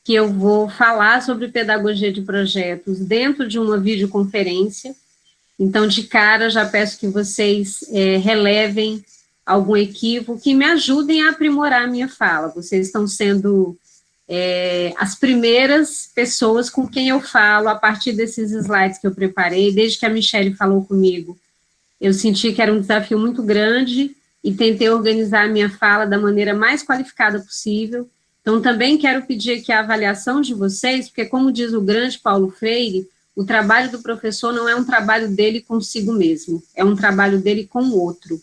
que eu vou falar sobre pedagogia de projetos dentro de uma videoconferência. Então, de cara, já peço que vocês relevem algum equívoco, que me ajudem a aprimorar a minha fala. Vocês estão sendo as primeiras pessoas com quem eu falo a partir desses slides que eu preparei. Desde que a Michele falou comigo, eu senti que era um desafio muito grande e tentei organizar a minha fala da maneira mais qualificada possível. Então, também quero pedir aqui a avaliação de vocês, porque, como diz o grande Paulo Freire, o trabalho do professor não é um trabalho dele consigo mesmo, é um trabalho dele com o outro.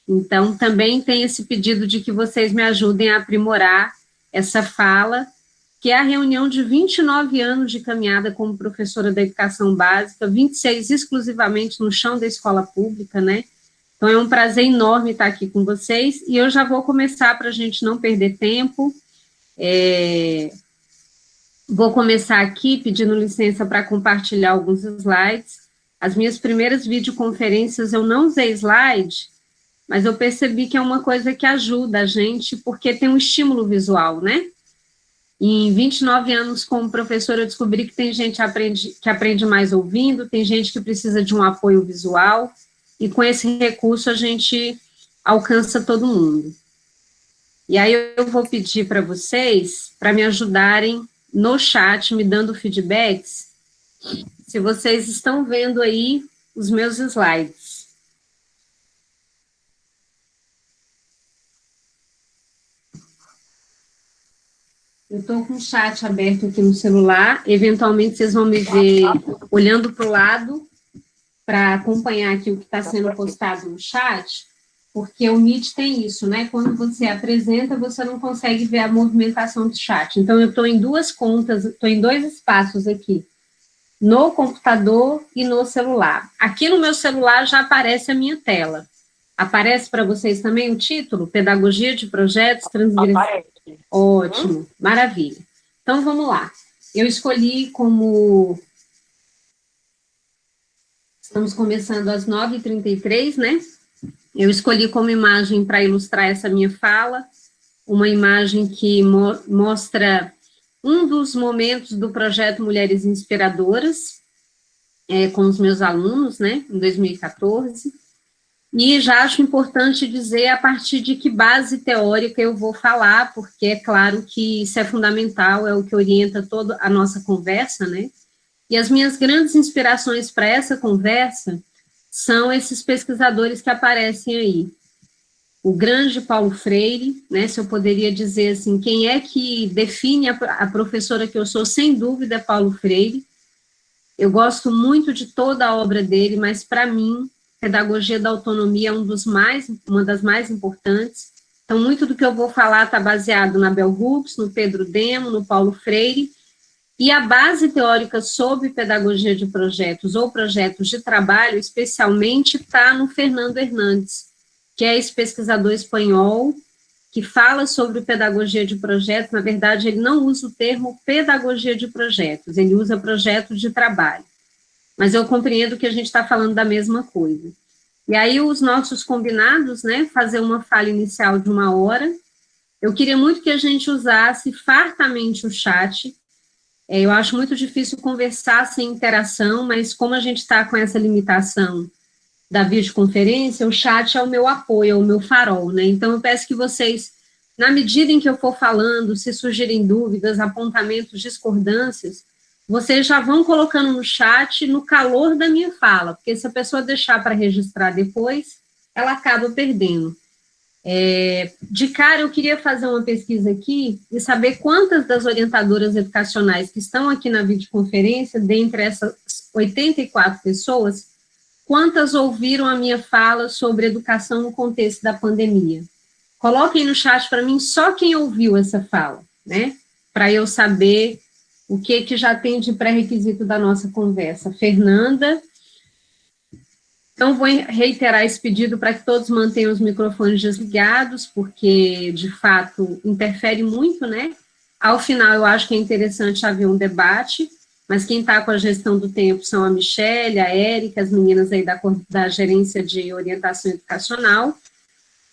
Então, também tem esse pedido de que vocês me ajudem a aprimorar essa fala, que é a reunião de 29 anos de caminhada como professora da educação básica, 26 exclusivamente no chão da escola pública, né? Então, é um prazer enorme estar aqui com vocês, e eu já vou começar para a gente não perder tempo. Vou começar aqui pedindo licença para compartilhar alguns slides. As minhas primeiras videoconferências eu não usei slide, mas eu percebi que é uma coisa que ajuda a gente, porque tem um estímulo visual, né? Em 29 anos como professora, eu descobri que tem gente que aprende mais ouvindo, tem gente que precisa de um apoio visual, e com esse recurso a gente alcança todo mundo. E aí eu vou pedir para vocês, para me ajudarem no chat, me dando feedbacks, se vocês estão vendo aí os meus slides. Eu estou com o chat aberto aqui no celular, eventualmente vocês vão me ver olhando para o lado, para acompanhar aqui o que está sendo postado no chat, porque o Meet tem isso, né? Quando você apresenta, você não consegue ver a movimentação do chat. Então, eu estou em duas contas, estou em dois espaços aqui, no computador e no celular. Aqui no meu celular já aparece a minha tela. Aparece para vocês também o título? Pedagogia de projetos transgressivos. Aparece. Ótimo, maravilha. Então, vamos lá. Eu escolhi como... Estamos começando às 9h33, né? Eu escolhi como imagem para ilustrar essa minha fala, uma imagem que mostra um dos momentos do projeto Mulheres Inspiradoras, com os meus alunos, né, em 2014, e já acho importante dizer a partir de que base teórica eu vou falar, porque é claro que isso é fundamental, é o que orienta toda a nossa conversa, né, e as minhas grandes inspirações para essa conversa são esses pesquisadores que aparecem aí. O grande Paulo Freire, né, se eu poderia dizer assim, quem é que define a professora que eu sou, sem dúvida, é Paulo Freire. Eu gosto muito de toda a obra dele, mas, para mim, Pedagogia da Autonomia é uma das mais importantes. Então, muito do que eu vou falar está baseado na Bell Hooks, no Pedro Demo, no Paulo Freire, e a base teórica sobre pedagogia de projetos ou projetos de trabalho, especialmente, está no Fernando Hernandes, que é esse pesquisador espanhol que fala sobre pedagogia de projetos. Na verdade, ele não usa o termo pedagogia de projetos, ele usa projetos de trabalho. Mas eu compreendo que a gente está falando da mesma coisa. E aí, os nossos combinados, né, fazer uma fala inicial de 1 hora. Eu queria muito que a gente usasse fartamente o chat. Eu acho muito difícil conversar sem interação, mas como a gente está com essa limitação da videoconferência, o chat é o meu apoio, é o meu farol, né? Então, eu peço que vocês, na medida em que eu for falando, se surgirem dúvidas, apontamentos, discordâncias, vocês já vão colocando no chat no calor da minha fala, porque se a pessoa deixar para registrar depois, ela acaba perdendo. De cara, eu queria fazer uma pesquisa aqui e saber quantas das orientadoras educacionais que estão aqui na videoconferência, dentre essas 84 pessoas, quantas ouviram a minha fala sobre educação no contexto da pandemia. Coloquem no chat para mim só quem ouviu essa fala, né? Para eu saber o que já tem de pré-requisito da nossa conversa. Fernanda. Então, vou reiterar esse pedido para que todos mantenham os microfones desligados, porque, de fato, interfere muito, né? Ao final, eu acho que é interessante haver um debate, mas quem está com a gestão do tempo são a Michele, a Érica, as meninas aí da Gerência de Orientação Educacional.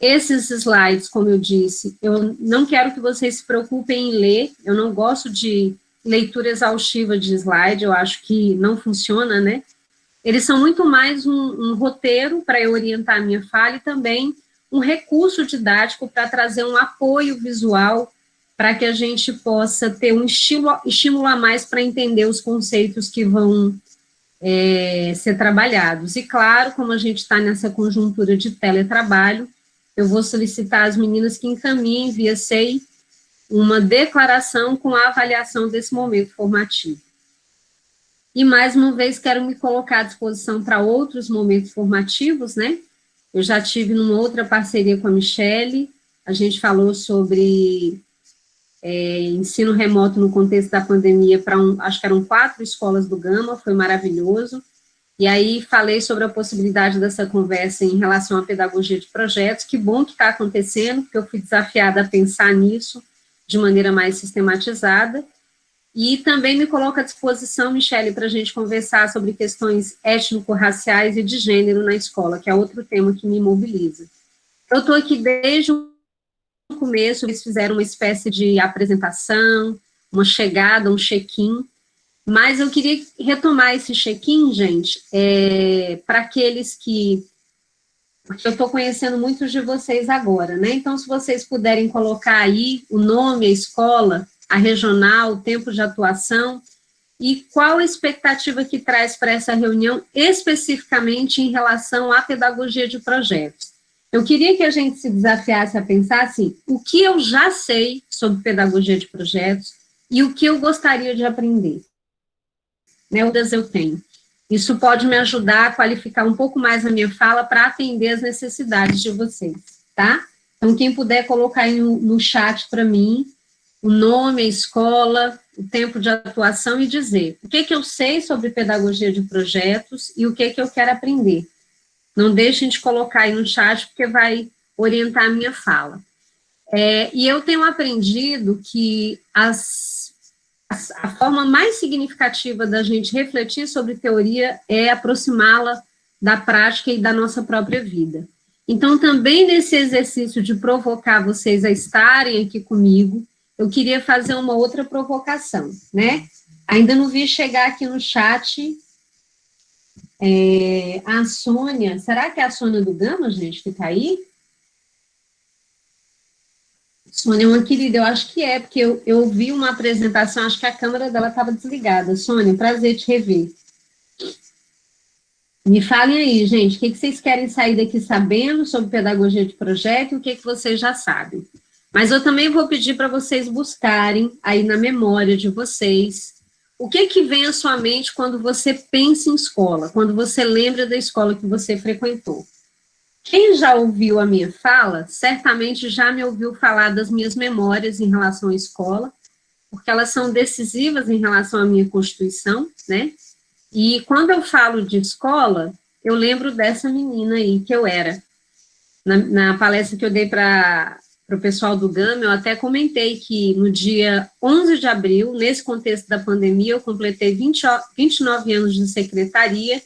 Esses slides, como eu disse, eu não quero que vocês se preocupem em ler, eu não gosto de leitura exaustiva de slide, eu acho que não funciona, né? Eles são muito mais um roteiro para eu orientar a minha fala e também um recurso didático para trazer um apoio visual para que a gente possa ter um estímulo a mais para entender os conceitos que vão ser trabalhados. E, claro, como a gente está nessa conjuntura de teletrabalho, eu vou solicitar às meninas que encaminhem via SEI uma declaração com a avaliação desse momento formativo. E, mais uma vez, quero me colocar à disposição para outros momentos formativos, né? Eu já tive numa outra parceria com a Michele, a gente falou sobre ensino remoto no contexto da pandemia para, acho que eram 4 escolas do Gama, foi maravilhoso. E aí falei sobre a possibilidade dessa conversa em relação à pedagogia de projetos, que bom que está acontecendo, porque eu fui desafiada a pensar nisso de maneira mais sistematizada. E também me coloco à disposição, Michele, para a gente conversar sobre questões étnico-raciais e de gênero na escola, que é outro tema que me mobiliza. Eu estou aqui desde o começo, eles fizeram uma espécie de apresentação, uma chegada, um check-in, mas eu queria retomar esse check-in, gente, para aqueles que... Porque eu estou conhecendo muitos de vocês agora, né? Então, se vocês puderem colocar aí o nome, a escola, a regional, o tempo de atuação, e qual a expectativa que traz para essa reunião, especificamente em relação à pedagogia de projetos. Eu queria que a gente se desafiasse a pensar assim, o que eu já sei sobre pedagogia de projetos e o que eu gostaria de aprender. Né, eu tenho. Isso pode me ajudar a qualificar um pouco mais a minha fala para atender as necessidades de vocês, tá? Então, quem puder colocar aí no chat para mim, o nome, a escola, o tempo de atuação e dizer o que eu sei sobre pedagogia de projetos e o que eu quero aprender. Não deixem de colocar aí no chat, porque vai orientar a minha fala. E eu tenho aprendido que a forma mais significativa da gente refletir sobre teoria é aproximá-la da prática e da nossa própria vida. Então, também nesse exercício de provocar vocês a estarem aqui comigo, eu queria fazer uma outra provocação, né? Ainda não vi chegar aqui no chat a Sônia. Será que é a Sônia do Gama, gente, que está aí? Sônia é uma querida, eu acho que é, porque eu vi uma apresentação, acho que a câmera dela estava desligada. Sônia, prazer te rever. Me falem aí, gente, o que vocês querem sair daqui sabendo sobre pedagogia de projeto e o que vocês já sabem. Mas eu também vou pedir para vocês buscarem aí na memória de vocês o que vem à sua mente quando você pensa em escola, quando você lembra da escola que você frequentou. Quem já ouviu a minha fala, certamente já me ouviu falar das minhas memórias em relação à escola, porque elas são decisivas em relação à minha constituição, né? E quando eu falo de escola, eu lembro dessa menina aí que eu era. Na palestra que eu dei para o pessoal do Gama, eu até comentei que no dia 11 de abril, nesse contexto da pandemia, eu completei 29 anos de secretaria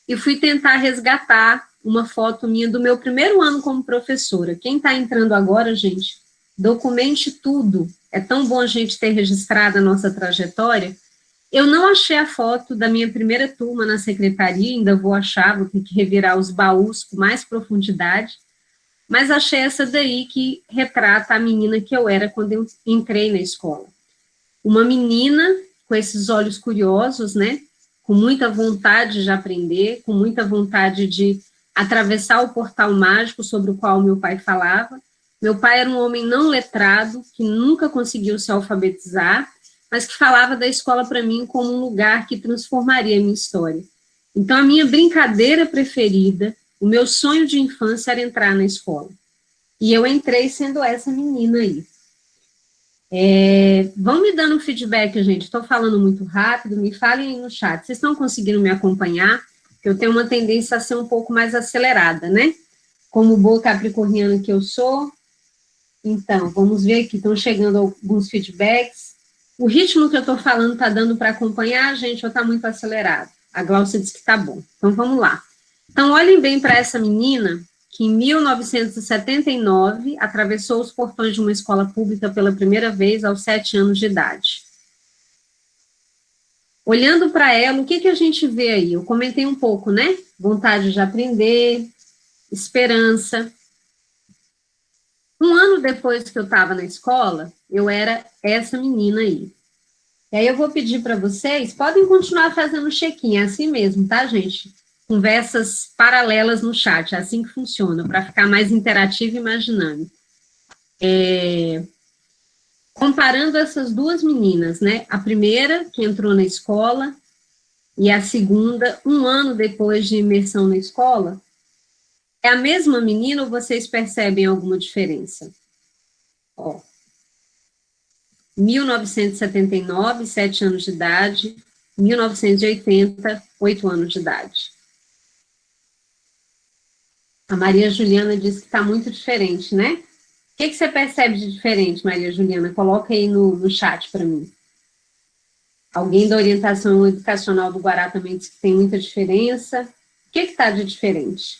e fui tentar resgatar uma foto minha do meu primeiro ano como professora. Quem está entrando agora, gente, documente tudo. É tão bom a gente ter registrado a nossa trajetória. Eu não achei a foto da minha primeira turma na secretaria, ainda vou achar, vou ter que revirar os baús com mais profundidade, mas achei essa daí que retrata a menina que eu era quando eu entrei na escola. Uma menina com esses olhos curiosos, né, com muita vontade de aprender, com muita vontade de atravessar o portal mágico sobre o qual meu pai falava. Meu pai era um homem não letrado, que nunca conseguiu se alfabetizar, mas que falava da escola para mim como um lugar que transformaria a minha história. Então, a minha brincadeira preferida, o meu sonho de infância era entrar na escola. E eu entrei sendo essa menina aí. Vão me dando feedback, gente, estou falando muito rápido, me falem aí no chat. Vocês estão conseguindo me acompanhar? Porque eu tenho uma tendência a ser um pouco mais acelerada, né? Como boa capricorniana que eu sou. Então, vamos ver aqui, estão chegando alguns feedbacks. O ritmo que eu estou falando está dando para acompanhar, gente, ou está muito acelerado? A Glaucia disse que está bom. Então, vamos lá. Então, olhem bem para essa menina, que em 1979 atravessou os portões de uma escola pública pela primeira vez aos 7 anos de idade. Olhando para ela, o que, que a gente vê aí? Eu comentei um pouco, né? Vontade de aprender, esperança. Um ano depois que eu estava na escola, eu era essa menina aí. E aí eu vou pedir para vocês, podem continuar fazendo check-in, é assim mesmo, tá, gente? Conversas paralelas no chat, é assim que funciona, para ficar mais interativo e mais dinâmico. Comparando essas duas meninas, né? A primeira, que entrou na escola, e a segunda, um ano depois de imersão na escola, é a mesma menina ou vocês percebem alguma diferença? Ó, 1979, 7 anos de idade, 1980, 8 anos de idade. A Maria Juliana disse que está muito diferente, né? O que você percebe de diferente, Maria Juliana? Coloca aí no chat para mim. Alguém da orientação educacional do Guará também disse que tem muita diferença. O que está de diferente?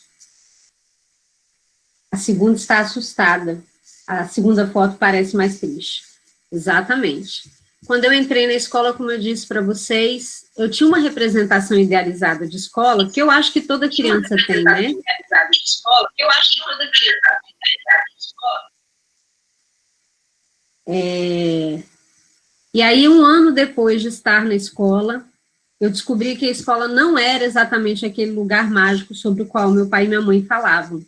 A segunda está assustada. A segunda foto parece mais triste. Exatamente. Quando eu entrei na escola, como eu disse para vocês, eu tinha uma representação idealizada de escola, que eu acho que toda criança tem, né? E aí, um ano depois de estar na escola, eu descobri que a escola não era exatamente aquele lugar mágico sobre o qual meu pai e minha mãe falavam.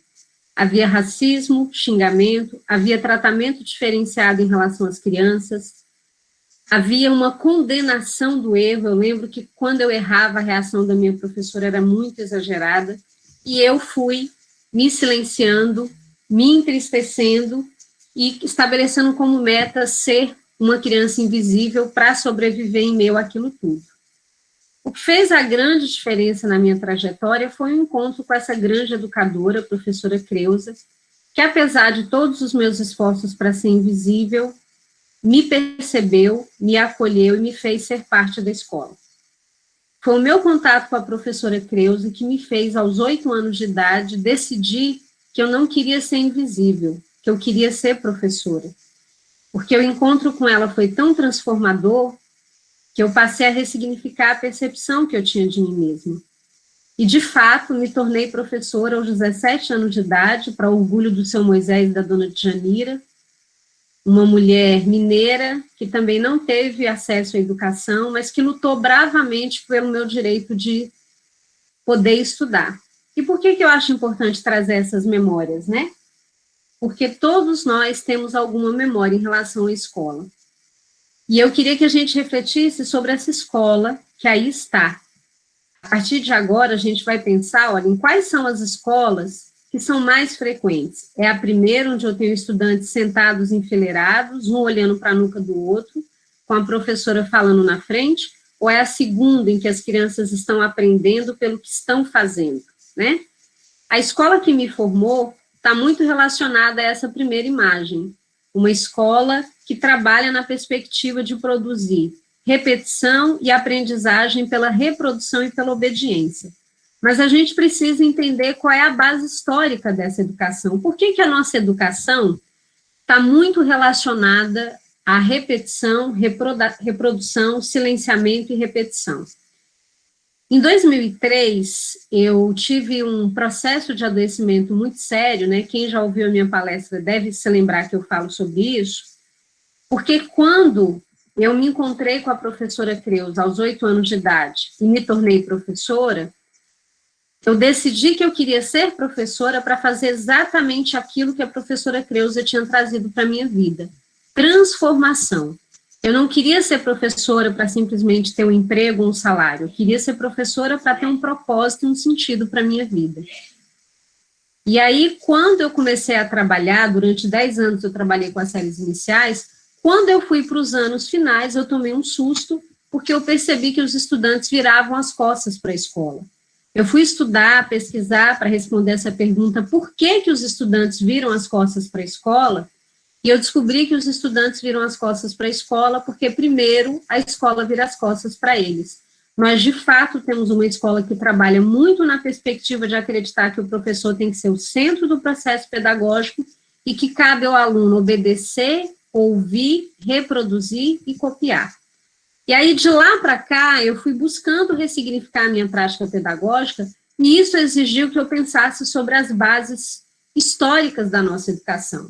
Havia racismo, xingamento, havia tratamento diferenciado em relação às crianças, havia uma condenação do erro. Eu lembro que quando eu errava, a reação da minha professora era muito exagerada, e eu fui me silenciando, me entristecendo e estabelecendo como meta ser uma criança invisível para sobreviver em meio àquilo tudo. O que fez a grande diferença na minha trajetória foi um encontro com essa grande educadora, a professora Creuza, que apesar de todos os meus esforços para ser invisível, me percebeu, me acolheu e me fez ser parte da escola. Foi o meu contato com a professora Creuza que me fez, aos 8 anos de idade, decidir que eu não queria ser invisível, que eu queria ser professora. Porque o encontro com ela foi tão transformador que eu passei a ressignificar a percepção que eu tinha de mim mesma. E, de fato, me tornei professora aos 17 anos de idade, para orgulho do seu Moisés e da dona Djanira, uma mulher mineira que também não teve acesso à educação, mas que lutou bravamente pelo meu direito de poder estudar. E por que eu acho importante trazer essas memórias, né? Porque todos nós temos alguma memória em relação à escola. E eu queria que a gente refletisse sobre essa escola que aí está. A partir de agora, a gente vai pensar, olha, em quais são as escolas que são mais frequentes. É a primeira, onde eu tenho estudantes sentados enfileirados, um olhando para a nuca do outro, com a professora falando na frente, ou é a segunda, em que as crianças estão aprendendo pelo que estão fazendo, né? A escola que me formou está muito relacionada a essa primeira imagem. Uma escola que trabalha na perspectiva de produzir repetição e aprendizagem pela reprodução e pela obediência. Mas a gente precisa entender qual é a base histórica dessa educação. Por que a nossa educação está muito relacionada à repetição, reprodução, silenciamento e repetição? Em 2003, eu tive um processo de adoecimento muito sério, né? Quem já ouviu a minha palestra deve se lembrar que eu falo sobre isso, porque quando eu me encontrei com a professora Creuza aos 8 anos de idade e me tornei professora, eu decidi que eu queria ser professora para fazer exatamente aquilo que a professora Creuza tinha trazido para a minha vida, transformação. Eu não queria ser professora para simplesmente ter um emprego ou um salário, eu queria ser professora para ter um propósito e um sentido para a minha vida. E aí, quando eu comecei a trabalhar, durante 10 anos eu trabalhei com as séries iniciais, quando eu fui para os anos finais, eu tomei um susto, porque eu percebi que os estudantes viravam as costas para a escola. Eu fui estudar, pesquisar para responder essa pergunta, por que os estudantes viram as costas para a escola? E eu descobri que os estudantes viram as costas para a escola porque, primeiro, a escola vira as costas para eles. Nós, de fato, temos uma escola que trabalha muito na perspectiva de acreditar que o professor tem que ser o centro do processo pedagógico e que cabe ao aluno obedecer, ouvir, reproduzir e copiar. E aí, de lá para cá, eu fui buscando ressignificar a minha prática pedagógica, e isso exigiu que eu pensasse sobre as bases históricas da nossa educação.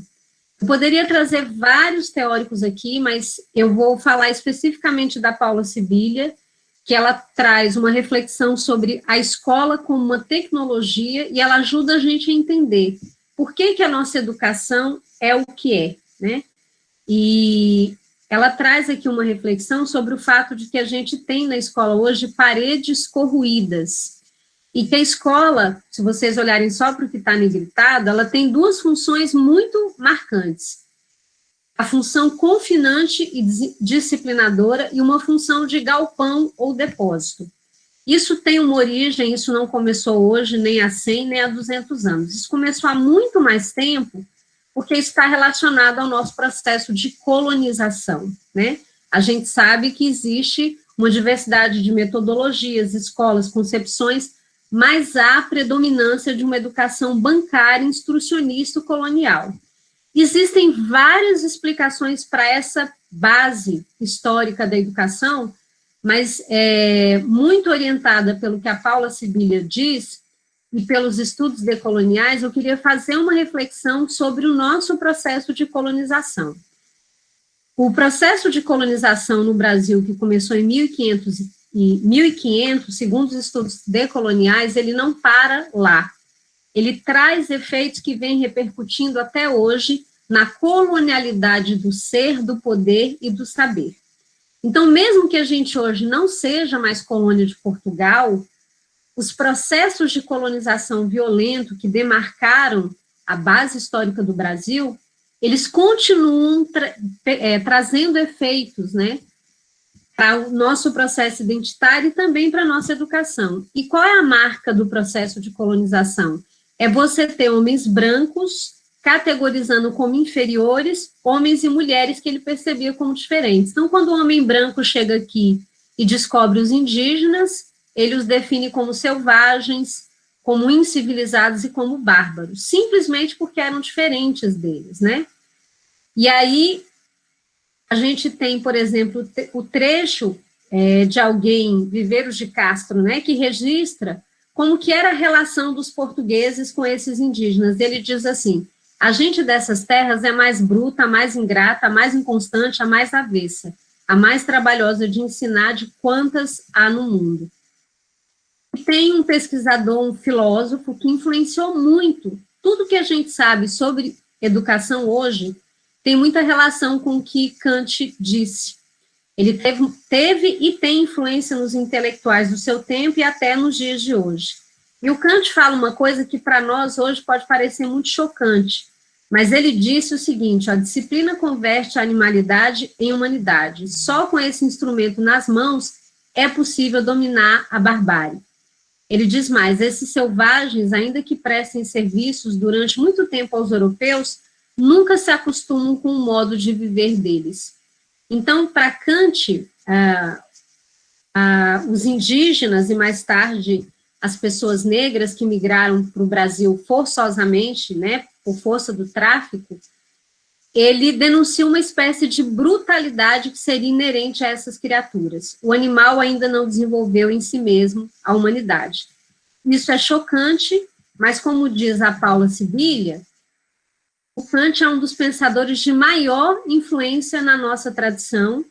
Eu poderia trazer vários teóricos aqui, mas eu vou falar especificamente da Paula Sibilia, que ela traz uma reflexão sobre a escola como uma tecnologia, e ela ajuda a gente a entender por que a nossa educação é o que é, né? E ela traz aqui uma reflexão sobre o fato de que a gente tem na escola hoje paredes corroídas, e que a escola, se vocês olharem só para o que está negritado, ela tem duas funções muito marcantes. A função confinante e disciplinadora e uma função de galpão ou depósito. Isso tem uma origem, isso não começou hoje, nem há 100, nem há 200 anos. Isso começou há muito mais tempo, porque está relacionado ao nosso processo de colonização, né? A gente sabe que existe uma diversidade de metodologias, escolas, concepções, mas há predominância de uma educação bancária, instrucionista colonial. Existem várias explicações para essa base histórica da educação, mas muito orientada pelo que a Paula Sibilia diz, e pelos estudos decoloniais, eu queria fazer uma reflexão sobre o nosso processo de colonização. O processo de colonização no Brasil, que começou em 1500, segundo os estudos decoloniais, ele não para lá. Ele traz efeitos que vêm repercutindo até hoje na colonialidade do ser, do poder e do saber. Então, mesmo que a gente hoje não seja mais colônia de Portugal, os processos de colonização violento que demarcaram a base histórica do Brasil, eles continuam trazendo efeitos, né, para o nosso processo identitário e também para a nossa educação. E qual é a marca do processo de colonização? É você ter homens brancos categorizando como inferiores homens e mulheres que ele percebia como diferentes. Então, quando o homem branco chega aqui e descobre os indígenas, ele os define como selvagens, como incivilizados e como bárbaros, simplesmente porque eram diferentes deles, né? E aí, a gente tem, por exemplo, o trecho de alguém, Viveiros de Castro, né, que registra como que era a relação dos portugueses com esses indígenas. Ele diz assim: a gente dessas terras é mais bruta, a mais ingrata, a mais inconstante, a mais avessa, a mais trabalhosa de ensinar de quantas há no mundo. Tem um pesquisador, um filósofo, que influenciou muito. Tudo que a gente sabe sobre educação hoje tem muita relação com o que Kant disse. Ele teve e tem influência nos intelectuais do seu tempo e até nos dias de hoje. E o Kant fala uma coisa que para nós hoje pode parecer muito chocante, mas ele disse o seguinte: a disciplina converte a animalidade em humanidade. Só com esse instrumento nas mãos é possível dominar a barbárie. Ele diz mais: esses selvagens, ainda que prestem serviços durante muito tempo aos europeus, nunca se acostumam com o modo de viver deles. Então, para Kant, os indígenas e mais tarde as pessoas negras que migraram para o Brasil forçosamente, né, por força do tráfico, ele denuncia uma espécie de brutalidade que seria inerente a essas criaturas. O animal ainda não desenvolveu em si mesmo a humanidade. Isso é chocante, mas como diz a Paula Sibilia, o Kant é um dos pensadores de maior influência na nossa tradição,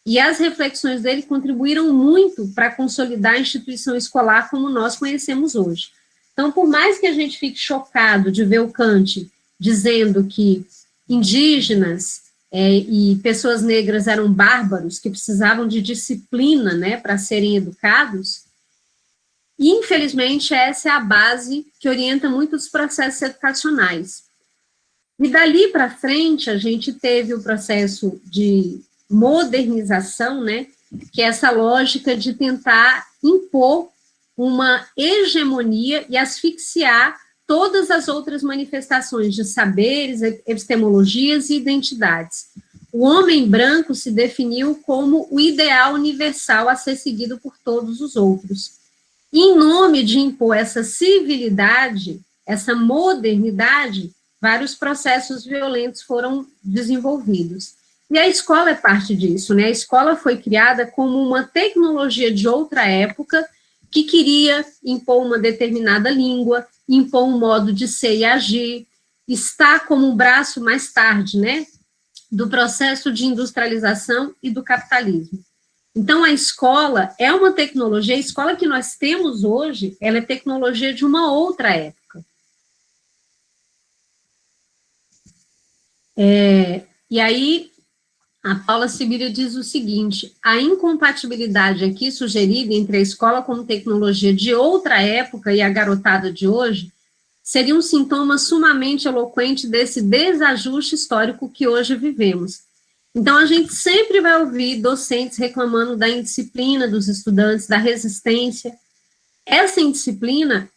e as reflexões dele contribuíram muito para consolidar a instituição escolar como nós conhecemos hoje. Então, por mais que a gente fique chocado de ver o Kant dizendo que indígenas e pessoas negras eram bárbaros, que precisavam de disciplina, né, para serem educados, e, infelizmente, essa é a base que orienta muito os processos educacionais. E dali para frente, a gente teve o processo de modernização, né, que é essa lógica de tentar impor uma hegemonia e asfixiar todas as outras manifestações de saberes, epistemologias e identidades. o homem branco se definiu como o ideal universal a ser seguido por todos os outros. E, em nome de impor essa civilidade, essa modernidade, vários processos violentos foram desenvolvidos. E a escola é parte disso, né? A escola foi criada como uma tecnologia de outra época que queria impor uma determinada língua, impor um modo de ser e agir, está como um braço mais tarde, né, do processo de industrialização e do capitalismo. Então, a escola é uma tecnologia, a escola que nós temos hoje, ela é tecnologia de uma outra época. E aí, a Paula Sibília diz o seguinte: a incompatibilidade aqui sugerida entre a escola como tecnologia de outra época e a garotada de hoje seria um sintoma sumamente eloquente desse desajuste histórico que hoje vivemos. Então, a gente sempre vai ouvir docentes reclamando da indisciplina dos estudantes, da resistência. Essa indisciplina,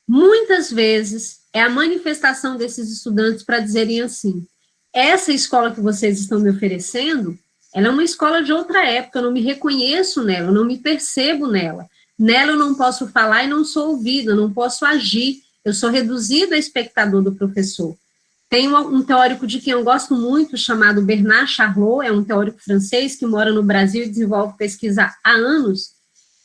muitas vezes, é a manifestação desses estudantes para dizerem assim: essa escola que vocês estão me oferecendo, ela é uma escola de outra época, eu não me reconheço nela, eu não me percebo nela. Nela eu não posso falar e não sou ouvida, eu não posso agir, eu sou reduzido a espectador do professor. Tem um teórico de quem eu gosto muito, chamado Bernard Charlot, é um teórico francês que mora no Brasil e desenvolve pesquisa há anos,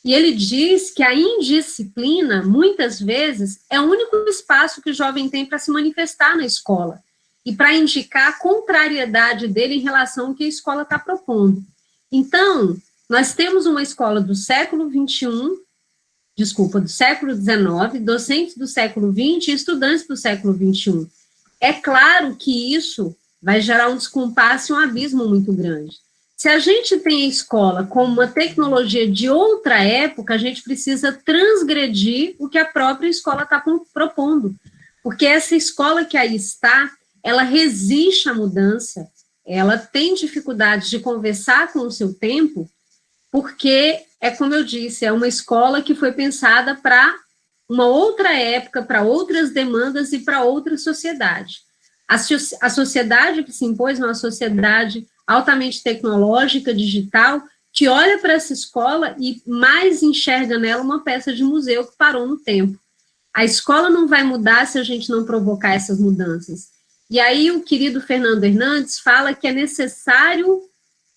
e ele diz que a indisciplina, muitas vezes, é o único espaço que o jovem tem para se manifestar na escola, e para indicar a contrariedade dele em relação ao que a escola está propondo. Então, nós temos uma escola do século XXI, do século XIX, docentes do século XX e estudantes do século XXI. É claro que isso vai gerar um descompasso e um abismo muito grande. Se a gente tem a escola como uma tecnologia de outra época, a gente precisa transgredir o que a própria escola está propondo, porque essa escola que aí está, ela resiste à mudança, ela tem dificuldade de conversar com o seu tempo, porque, é como eu disse, é uma escola que foi pensada para uma outra época, para outras demandas e para outra sociedade. A sociedade que se impôs é uma sociedade altamente tecnológica, digital, que olha para essa escola e mais enxerga nela uma peça de museu que parou no tempo. A escola não vai mudar se a gente não provocar essas mudanças. E aí o querido Fernando Hernandes fala que é necessário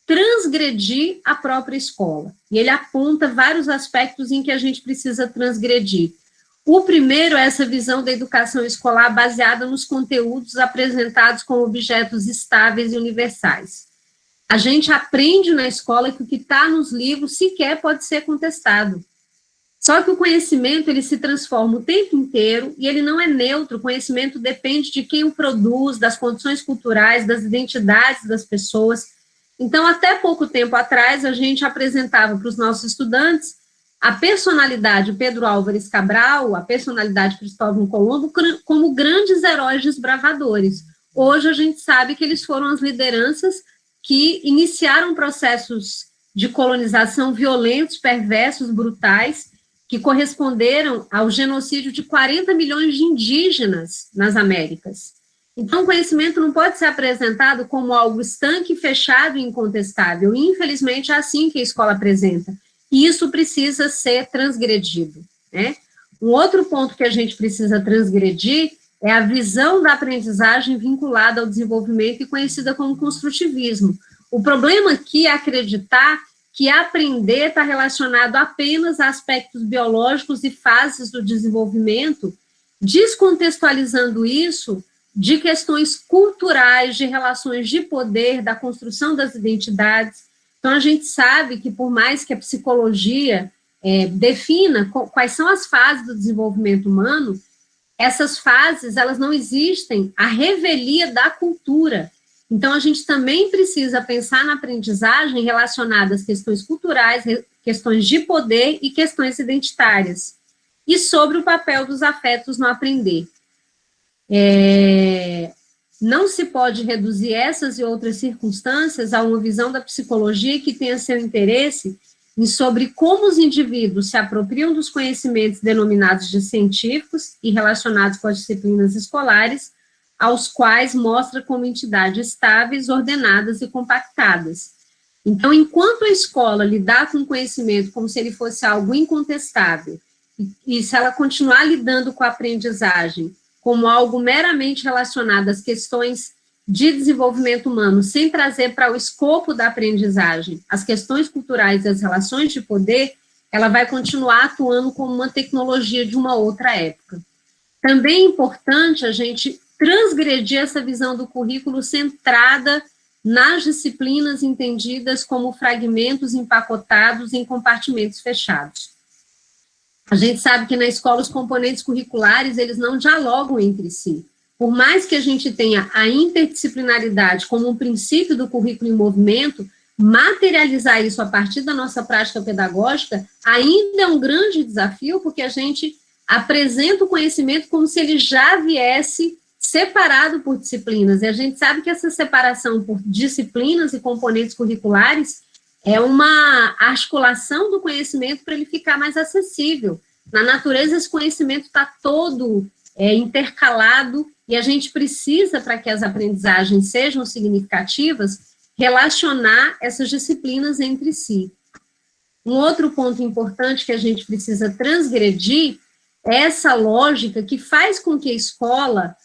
transgredir a própria escola. E ele aponta vários aspectos em que a gente precisa transgredir. O primeiro é essa visão da educação escolar baseada nos conteúdos apresentados como objetos estáveis e universais. A gente aprende na escola que o que está nos livros sequer pode ser contestado. Só que o conhecimento, ele se transforma o tempo inteiro e ele não é neutro. O conhecimento depende de quem o produz, das condições culturais, das identidades das pessoas. Então, até pouco tempo atrás, a gente apresentava para os nossos estudantes a personalidade Pedro Álvares Cabral, a personalidade Cristóvão Colombo, como grandes heróis desbravadores. Hoje, a gente sabe que eles foram as lideranças que iniciaram processos de colonização violentos, perversos, brutais, que corresponderam ao genocídio de 40 milhões de indígenas nas Américas. Então, o conhecimento não pode ser apresentado como algo estanque, fechado e incontestável. Infelizmente, é assim que a escola apresenta. E isso precisa ser transgredido, né? Um outro ponto que a gente precisa transgredir é a visão da aprendizagem vinculada ao desenvolvimento e conhecida como construtivismo. O problema aqui é acreditar que aprender está relacionado apenas a aspectos biológicos e fases do desenvolvimento, descontextualizando isso de questões culturais, de relações de poder, da construção das identidades. Então, a gente sabe que, por mais que a psicologia defina quais são as fases do desenvolvimento humano, essas fases, elas não existem à revelia da cultura. Então, a gente também precisa pensar na aprendizagem relacionada às questões culturais, questões de poder e questões identitárias. E sobre o papel dos afetos no aprender. Não se pode reduzir essas e outras circunstâncias a uma visão da psicologia que tenha seu interesse em sobre como os indivíduos se apropriam dos conhecimentos denominados de científicos e relacionados com as disciplinas escolares, aos quais mostra como entidades estáveis, ordenadas e compactadas. Então, enquanto a escola lidar com o conhecimento como se ele fosse algo incontestável, e se ela continuar lidando com a aprendizagem como algo meramente relacionado às questões de desenvolvimento humano, sem trazer para o escopo da aprendizagem as questões culturais e as relações de poder, ela vai continuar atuando como uma tecnologia de uma outra época. Também é importante a gente transgredir essa visão do currículo centrada nas disciplinas entendidas como fragmentos empacotados em compartimentos fechados. A gente sabe que na escola os componentes curriculares, eles não dialogam entre si. Por mais que a gente tenha a interdisciplinaridade como um princípio do currículo em movimento, materializar isso a partir da nossa prática pedagógica ainda é um grande desafio, porque a gente apresenta o conhecimento como se ele já viesse separado por disciplinas, e a gente sabe que essa separação por disciplinas e componentes curriculares é uma articulação do conhecimento para ele ficar mais acessível. Na natureza, esse conhecimento está todo intercalado, e a gente precisa, para que as aprendizagens sejam significativas, relacionar essas disciplinas entre si. Um outro ponto importante que a gente precisa transgredir é essa lógica que faz com que a escola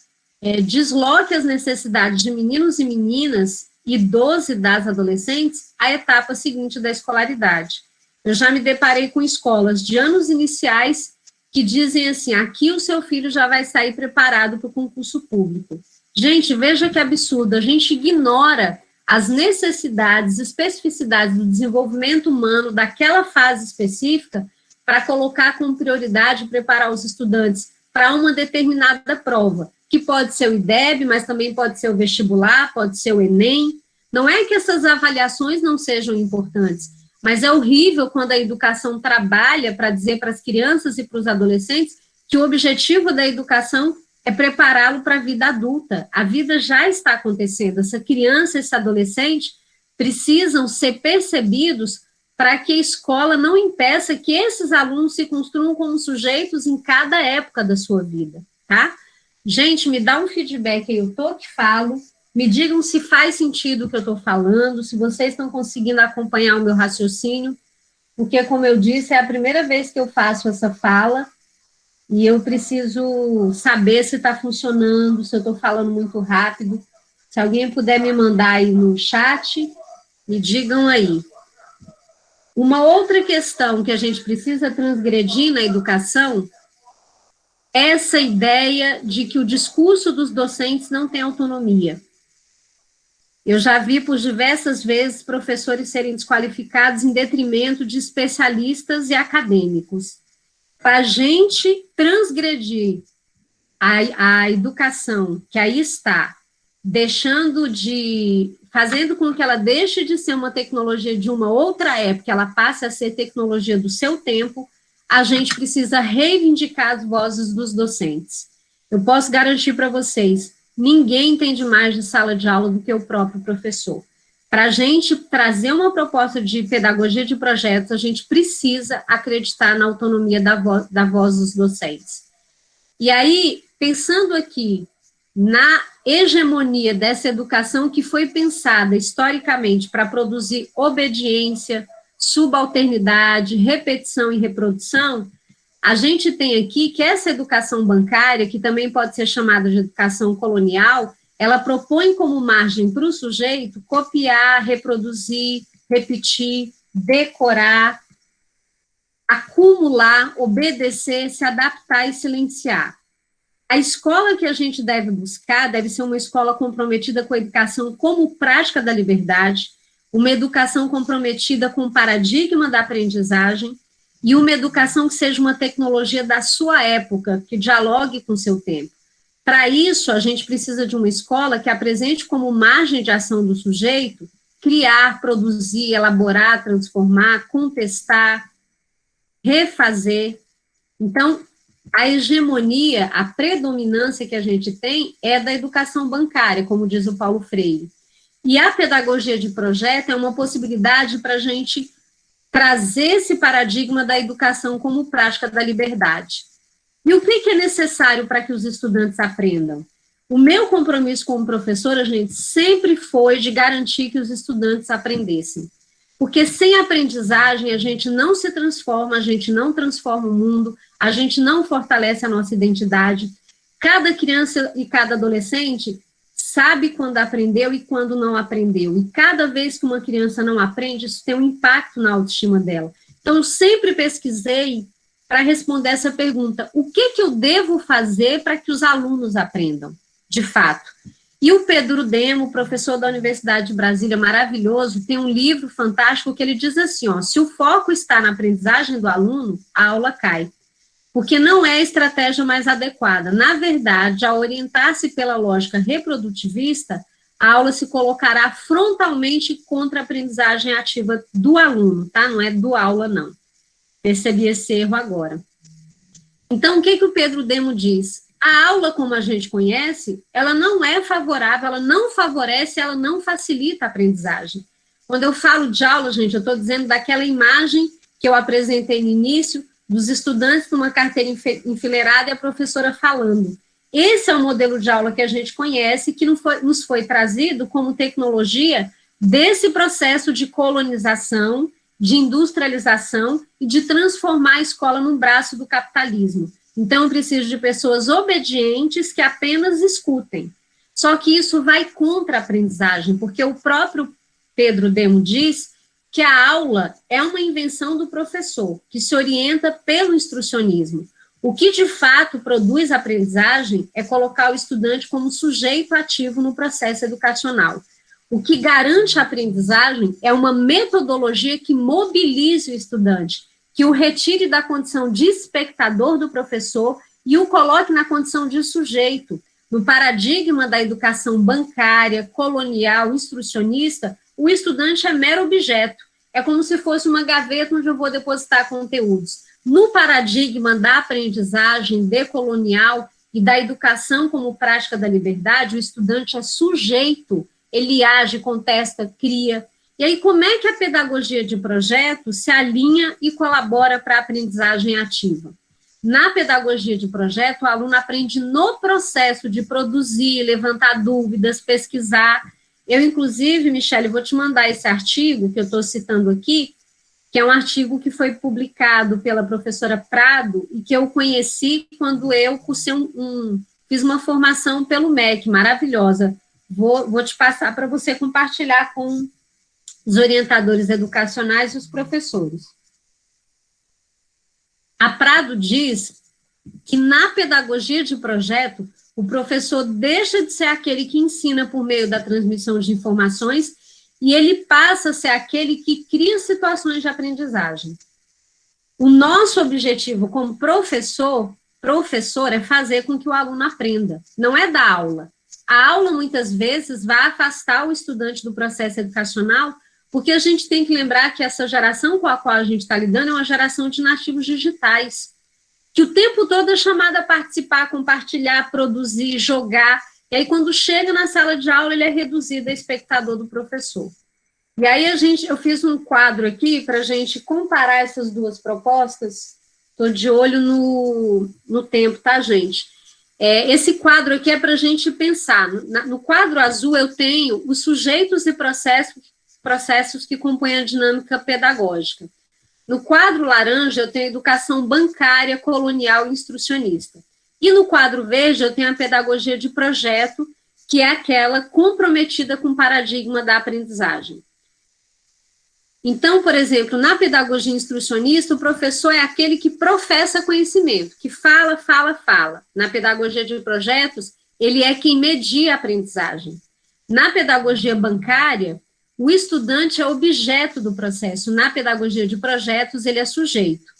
desloque as necessidades de meninos e meninas e dos e das adolescentes à etapa seguinte da escolaridade. Eu já me deparei com escolas de anos iniciais que dizem assim, aqui o seu filho já vai sair preparado para o concurso público. Gente, veja que absurdo, a gente ignora as necessidades, especificidades do desenvolvimento humano daquela fase específica para colocar como prioridade preparar os estudantes para uma determinada prova, que pode ser o IDEB, mas também pode ser o vestibular, pode ser o Enem. Não é que essas avaliações não sejam importantes, mas é horrível quando a educação trabalha para dizer para as crianças e para os adolescentes que o objetivo da educação é prepará-lo para a vida adulta. A vida já está acontecendo, essa criança, esse adolescente precisam ser percebidos para que a escola não impeça que esses alunos se construam como sujeitos em cada época da sua vida, tá? Gente, me dá um feedback aí, eu tô que falo, me digam se faz sentido o que eu estou falando, se vocês estão conseguindo acompanhar o meu raciocínio, porque, como eu disse, é a primeira vez que eu faço essa fala, e eu preciso saber se está funcionando, se eu estou falando muito rápido. Se alguém puder me mandar aí no chat, me digam aí. Uma outra questão que a gente precisa transgredir na educação é essa ideia de que o discurso dos docentes não tem autonomia. Eu já vi por diversas vezes professores serem desqualificados em detrimento de especialistas e acadêmicos. Para a gente transgredir a educação que aí está, fazendo com que ela deixe de ser uma tecnologia de uma outra época, ela passe a ser tecnologia do seu tempo, a gente precisa reivindicar as vozes dos docentes. Eu posso garantir para vocês, ninguém entende mais de sala de aula do que o próprio professor. Para a gente trazer uma proposta de pedagogia de projetos, a gente precisa acreditar na autonomia da voz dos docentes. E aí, pensando aqui na hegemonia dessa educação que foi pensada historicamente para produzir obediência, subalternidade, repetição e reprodução, a gente tem aqui que essa educação bancária, que também pode ser chamada de educação colonial, ela propõe como margem para o sujeito copiar, reproduzir, repetir, decorar, acumular, obedecer, se adaptar e silenciar. A escola que a gente deve buscar deve ser uma escola comprometida com a educação como prática da liberdade, uma educação comprometida com o paradigma da aprendizagem e uma educação que seja uma tecnologia da sua época, que dialogue com o seu tempo. Para isso, a gente precisa de uma escola que apresente como margem de ação do sujeito criar, produzir, elaborar, transformar, contestar, refazer. Então, a hegemonia, a predominância que a gente tem é da educação bancária, como diz o Paulo Freire. E a pedagogia de projeto é uma possibilidade para a gente trazer esse paradigma da educação como prática da liberdade. E o que é necessário para que os estudantes aprendam? O meu compromisso como professora, gente, sempre foi de garantir que os estudantes aprendessem. Porque sem aprendizagem a gente não se transforma, a gente não transforma o mundo, a gente não fortalece a nossa identidade. Cada criança e cada adolescente sabe quando aprendeu e quando não aprendeu. E cada vez que uma criança não aprende, isso tem um impacto na autoestima dela. Então, eu sempre pesquisei para responder essa pergunta: o que eu devo fazer para que os alunos aprendam, de fato? E o Pedro Demo, professor da Universidade de Brasília, maravilhoso, tem um livro fantástico que ele diz assim, ó: se o foco está na aprendizagem do aluno, a aula cai, porque não é a estratégia mais adequada. Na verdade, ao orientar-se pela lógica reprodutivista, a aula se colocará frontalmente contra a aprendizagem ativa do aluno, tá? Não é do aula, não. Percebi esse erro agora. Então, o que o Pedro Demo diz? A aula, como a gente conhece, ela não é favorável, ela não favorece, ela não facilita a aprendizagem. Quando eu falo de aula, gente, eu estou dizendo daquela imagem que eu apresentei no início, dos estudantes numa carteira enfileirada e a professora falando. Esse é o modelo de aula que a gente conhece, que nos foi trazido como tecnologia desse processo de colonização, de industrialização e de transformar a escola num braço do capitalismo. Então, eu preciso de pessoas obedientes que apenas escutem. Só que isso vai contra a aprendizagem, porque o próprio Pedro Demo diz que a aula é uma invenção do professor, que se orienta pelo instrucionismo. O que, de fato, produz aprendizagem é colocar o estudante como sujeito ativo no processo educacional. O que garante a aprendizagem é uma metodologia que mobilize o estudante, que o retire da condição de espectador do professor e o coloque na condição de sujeito. No paradigma da educação bancária, colonial, instrucionista, o estudante é mero objeto. É como se fosse uma gaveta onde eu vou depositar conteúdos. No paradigma da aprendizagem decolonial e da educação como prática da liberdade, o estudante é sujeito, ele age, contesta, cria. E aí, como é que a pedagogia de projeto se alinha e colabora para a aprendizagem ativa? Na pedagogia de projeto, o aluno aprende no processo de produzir, levantar dúvidas, pesquisar. Eu, inclusive, Michele, vou te mandar esse artigo que eu estou citando aqui, que é um artigo que foi publicado pela professora Prado e que eu conheci quando eu cursei fiz uma formação pelo MEC, maravilhosa. Vou te passar para você compartilhar com os orientadores educacionais e os professores. A Prado diz que na pedagogia de projeto, o professor deixa de ser aquele que ensina por meio da transmissão de informações e ele passa a ser aquele que cria situações de aprendizagem. O nosso objetivo como professor, é fazer com que o aluno aprenda, não é dar aula. A aula, muitas vezes, vai afastar o estudante do processo educacional, porque a gente tem que lembrar que essa geração com a qual a gente está lidando é uma geração de nativos digitais, que o tempo todo é chamada a participar, compartilhar, produzir, jogar, e aí quando chega na sala de aula ele é reduzido a espectador do professor. E aí eu fiz um quadro aqui para a gente comparar essas duas propostas, estou de olho no tempo, tá, gente? Esse quadro aqui é para a gente pensar. No quadro azul eu tenho os sujeitos e processos que compõem a dinâmica pedagógica. No quadro laranja, eu tenho a educação bancária, colonial e instrucionista. E no quadro verde, eu tenho a pedagogia de projeto, que é aquela comprometida com o paradigma da aprendizagem. Então, por exemplo, na pedagogia instrucionista, o professor é aquele que professa conhecimento, que fala, fala, fala. Na pedagogia de projetos, ele é quem media a aprendizagem. Na pedagogia bancária, o estudante é objeto do processo. Na pedagogia de projetos, ele é sujeito.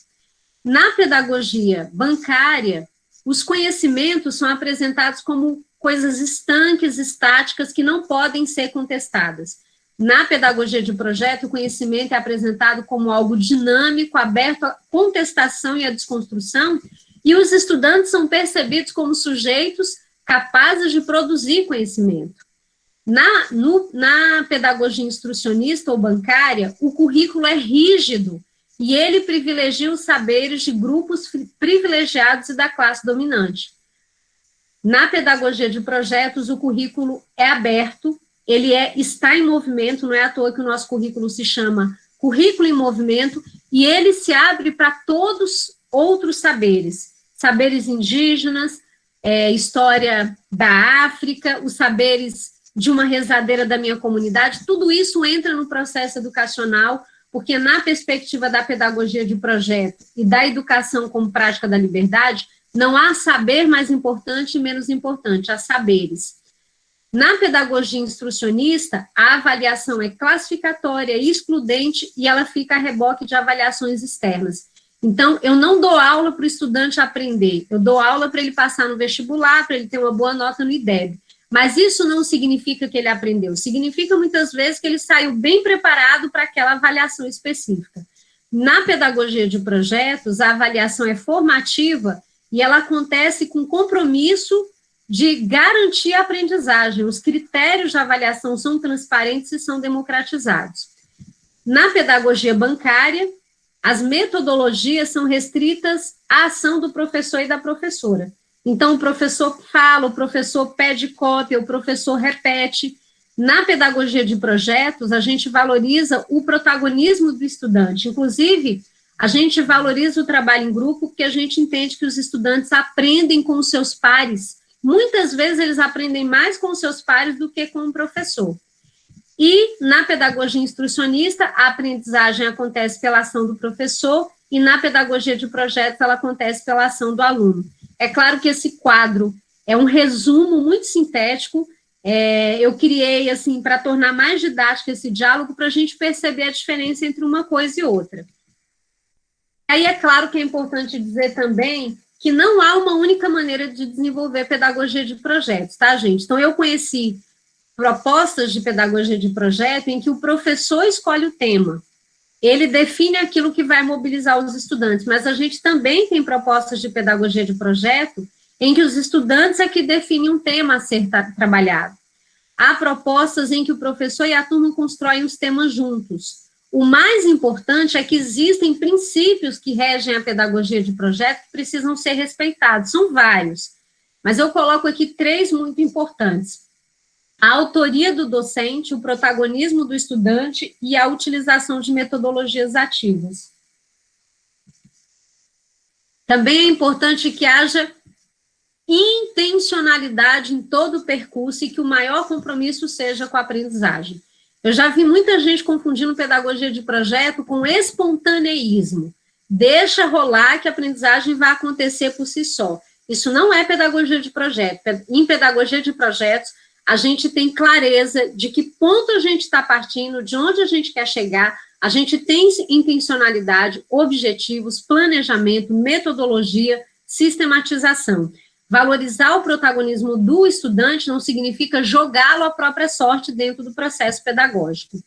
Na pedagogia bancária, os conhecimentos são apresentados como coisas estanques, estáticas, que não podem ser contestadas. Na pedagogia de projeto, o conhecimento é apresentado como algo dinâmico, aberto à contestação e à desconstrução, e os estudantes são percebidos como sujeitos capazes de produzir conhecimento. Na pedagogia instrucionista ou bancária, o currículo é rígido e ele privilegia os saberes de grupos privilegiados e da classe dominante. Na pedagogia de projetos, o currículo é aberto, ele está em movimento, não é à toa que o nosso currículo se chama Currículo em Movimento, e ele se abre para todos outros saberes, saberes indígenas, história da África, os saberes de uma rezadeira da minha comunidade, tudo isso entra no processo educacional, porque na perspectiva da pedagogia de projeto e da educação como prática da liberdade, não há saber mais importante e menos importante, há saberes. Na pedagogia instrucionista, a avaliação é classificatória, excludente, e ela fica a reboque de avaliações externas. Então, eu não dou aula para o estudante aprender, eu dou aula para ele passar no vestibular, para ele ter uma boa nota no IDEB. Mas isso não significa que ele aprendeu, significa muitas vezes que ele saiu bem preparado para aquela avaliação específica. Na pedagogia de projetos, a avaliação é formativa e ela acontece com compromisso de garantir a aprendizagem. Os critérios de avaliação são transparentes e são democratizados. Na pedagogia bancária, as metodologias são restritas à ação do professor e da professora. Então, o professor fala, o professor pede cópia, o professor repete. Na pedagogia de projetos, a gente valoriza o protagonismo do estudante. Inclusive, a gente valoriza o trabalho em grupo, porque a gente entende que os estudantes aprendem com os seus pares. Muitas vezes, eles aprendem mais com os seus pares do que com o professor. E, na pedagogia instrucionista, a aprendizagem acontece pela ação do professor, e na pedagogia de projetos, ela acontece pela ação do aluno. É claro que esse quadro é um resumo muito sintético, eu criei, assim, para tornar mais didático esse diálogo, para a gente perceber a diferença entre uma coisa e outra. Aí é claro que é importante dizer também que não há uma única maneira de desenvolver pedagogia de projetos, tá, gente? Então, eu conheci propostas de pedagogia de projeto em que o professor escolhe o tema, ele define aquilo que vai mobilizar os estudantes, mas a gente também tem propostas de pedagogia de projeto em que os estudantes é que definem um tema a ser trabalhado. Há propostas em que o professor e a turma constroem os temas juntos. O mais importante é que existem princípios que regem a pedagogia de projeto que precisam ser respeitados, são vários, mas eu coloco aqui 3 muito importantes. A autoria do docente, o protagonismo do estudante e a utilização de metodologias ativas. Também é importante que haja intencionalidade em todo o percurso e que o maior compromisso seja com a aprendizagem. Eu já vi muita gente confundindo pedagogia de projeto com espontaneísmo. Deixa rolar que a aprendizagem vai acontecer por si só. Isso não é pedagogia de projeto. Em pedagogia de projetos, a gente tem clareza de que ponto a gente está partindo, de onde a gente quer chegar, a gente tem intencionalidade, objetivos, planejamento, metodologia, sistematização. Valorizar o protagonismo do estudante não significa jogá-lo à própria sorte dentro do processo pedagógico.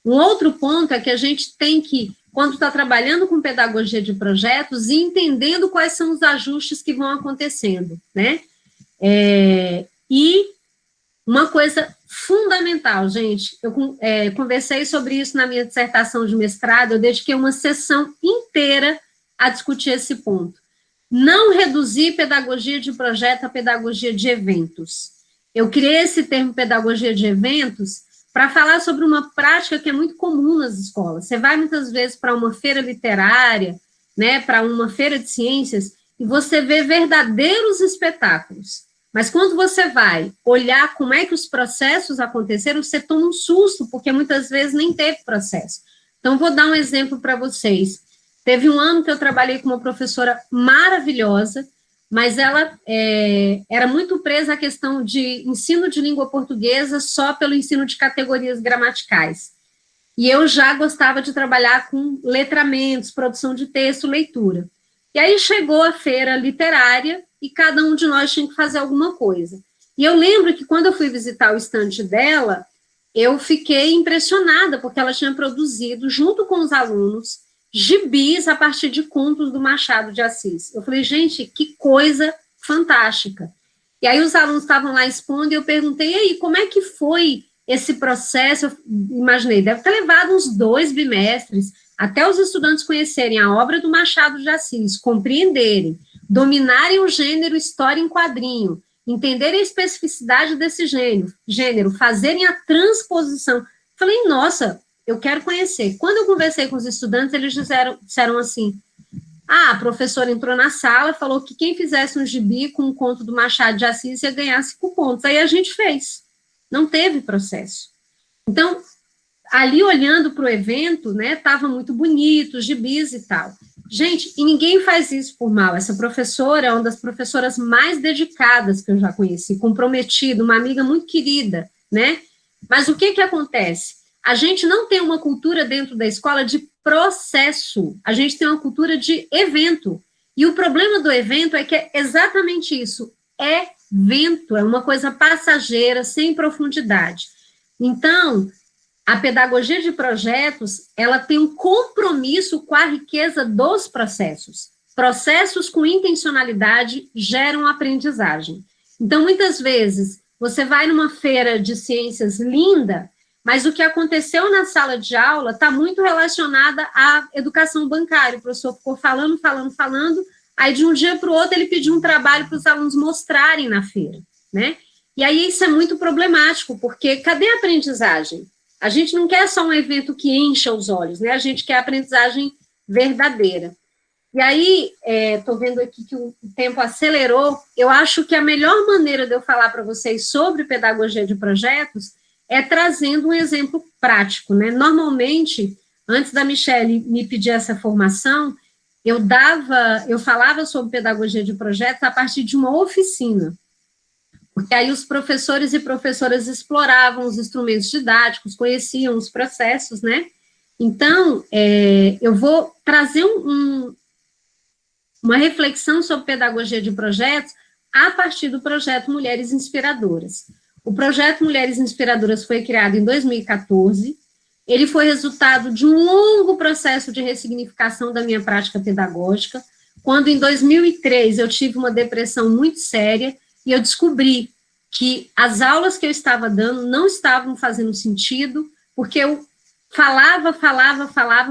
Um outro ponto é que a gente tem que, quando está trabalhando com pedagogia de projetos, ir entendendo quais são os ajustes que vão acontecendo, né? E uma coisa fundamental, gente, eu conversei sobre isso na minha dissertação de mestrado, eu dediquei uma sessão inteira a discutir esse ponto. Não reduzir pedagogia de projeto a pedagogia de eventos. Eu criei esse termo pedagogia de eventos para falar sobre uma prática que é muito comum nas escolas. Você vai muitas vezes para uma feira literária, né, para uma feira de ciências, e você vê verdadeiros espetáculos. Mas quando você vai olhar como é que os processos aconteceram, você toma um susto, porque muitas vezes nem teve processo. Então, vou dar um exemplo para vocês. Teve um ano que eu trabalhei com uma professora maravilhosa, mas ela era muito presa à questão de ensino de língua portuguesa só pelo ensino de categorias gramaticais. E eu já gostava de trabalhar com letramentos, produção de texto, leitura. E aí chegou a feira literária e cada um de nós tinha que fazer alguma coisa. E eu lembro que quando eu fui visitar o estande dela, eu fiquei impressionada, porque ela tinha produzido, junto com os alunos, gibis a partir de contos do Machado de Assis. Eu falei, gente, que coisa fantástica. E aí os alunos estavam lá expondo, e eu perguntei, e aí, como é que foi esse processo? Eu imaginei, deve ter levado uns 2 bimestres, até os estudantes conhecerem a obra do Machado de Assis, compreenderem, dominarem o gênero história em quadrinho, entender a especificidade desse gênero, fazerem a transposição. Falei, nossa, eu quero conhecer. Quando eu conversei com os estudantes, eles disseram assim, a professora entrou na sala, falou que quem fizesse um gibi com um conto do Machado de Assis ia ganhar 5 pontos. Aí a gente fez. Não teve processo. Então, ali olhando para o evento, né, estava muito bonito, os gibis e tal. Gente, e ninguém faz isso por mal. Essa professora é uma das professoras mais dedicadas que eu já conheci, comprometida, uma amiga muito querida, né? Mas o que acontece? A gente não tem uma cultura dentro da escola de processo, a gente tem uma cultura de evento. E o problema do evento é que é exatamente isso, evento, é uma coisa passageira, sem profundidade. Então, a pedagogia de projetos, ela tem um compromisso com a riqueza dos processos. Processos com intencionalidade geram aprendizagem. Então, muitas vezes, você vai numa feira de ciências linda, mas o que aconteceu na sala de aula está muito relacionada à educação bancária. O professor ficou falando, aí de um dia para o outro ele pediu um trabalho para os alunos mostrarem na feira, né? E aí isso é muito problemático, porque cadê a aprendizagem? A gente não quer só um evento que encha os olhos, né? A gente quer a aprendizagem verdadeira. E aí, estou vendo aqui que o tempo acelerou, eu acho que a melhor maneira de eu falar para vocês sobre pedagogia de projetos é trazendo um exemplo prático, né? Normalmente, antes da Michele me pedir essa formação, eu falava sobre pedagogia de projetos a partir de uma oficina, porque aí os professores e professoras exploravam os instrumentos didáticos, conheciam os processos, né? Então, eu vou trazer uma reflexão sobre pedagogia de projetos a partir do projeto Mulheres Inspiradoras. O projeto Mulheres Inspiradoras foi criado em 2014, ele foi resultado de um longo processo de ressignificação da minha prática pedagógica, quando em 2003 eu tive uma depressão muito séria, e eu descobri que as aulas que eu estava dando não estavam fazendo sentido, porque eu falava,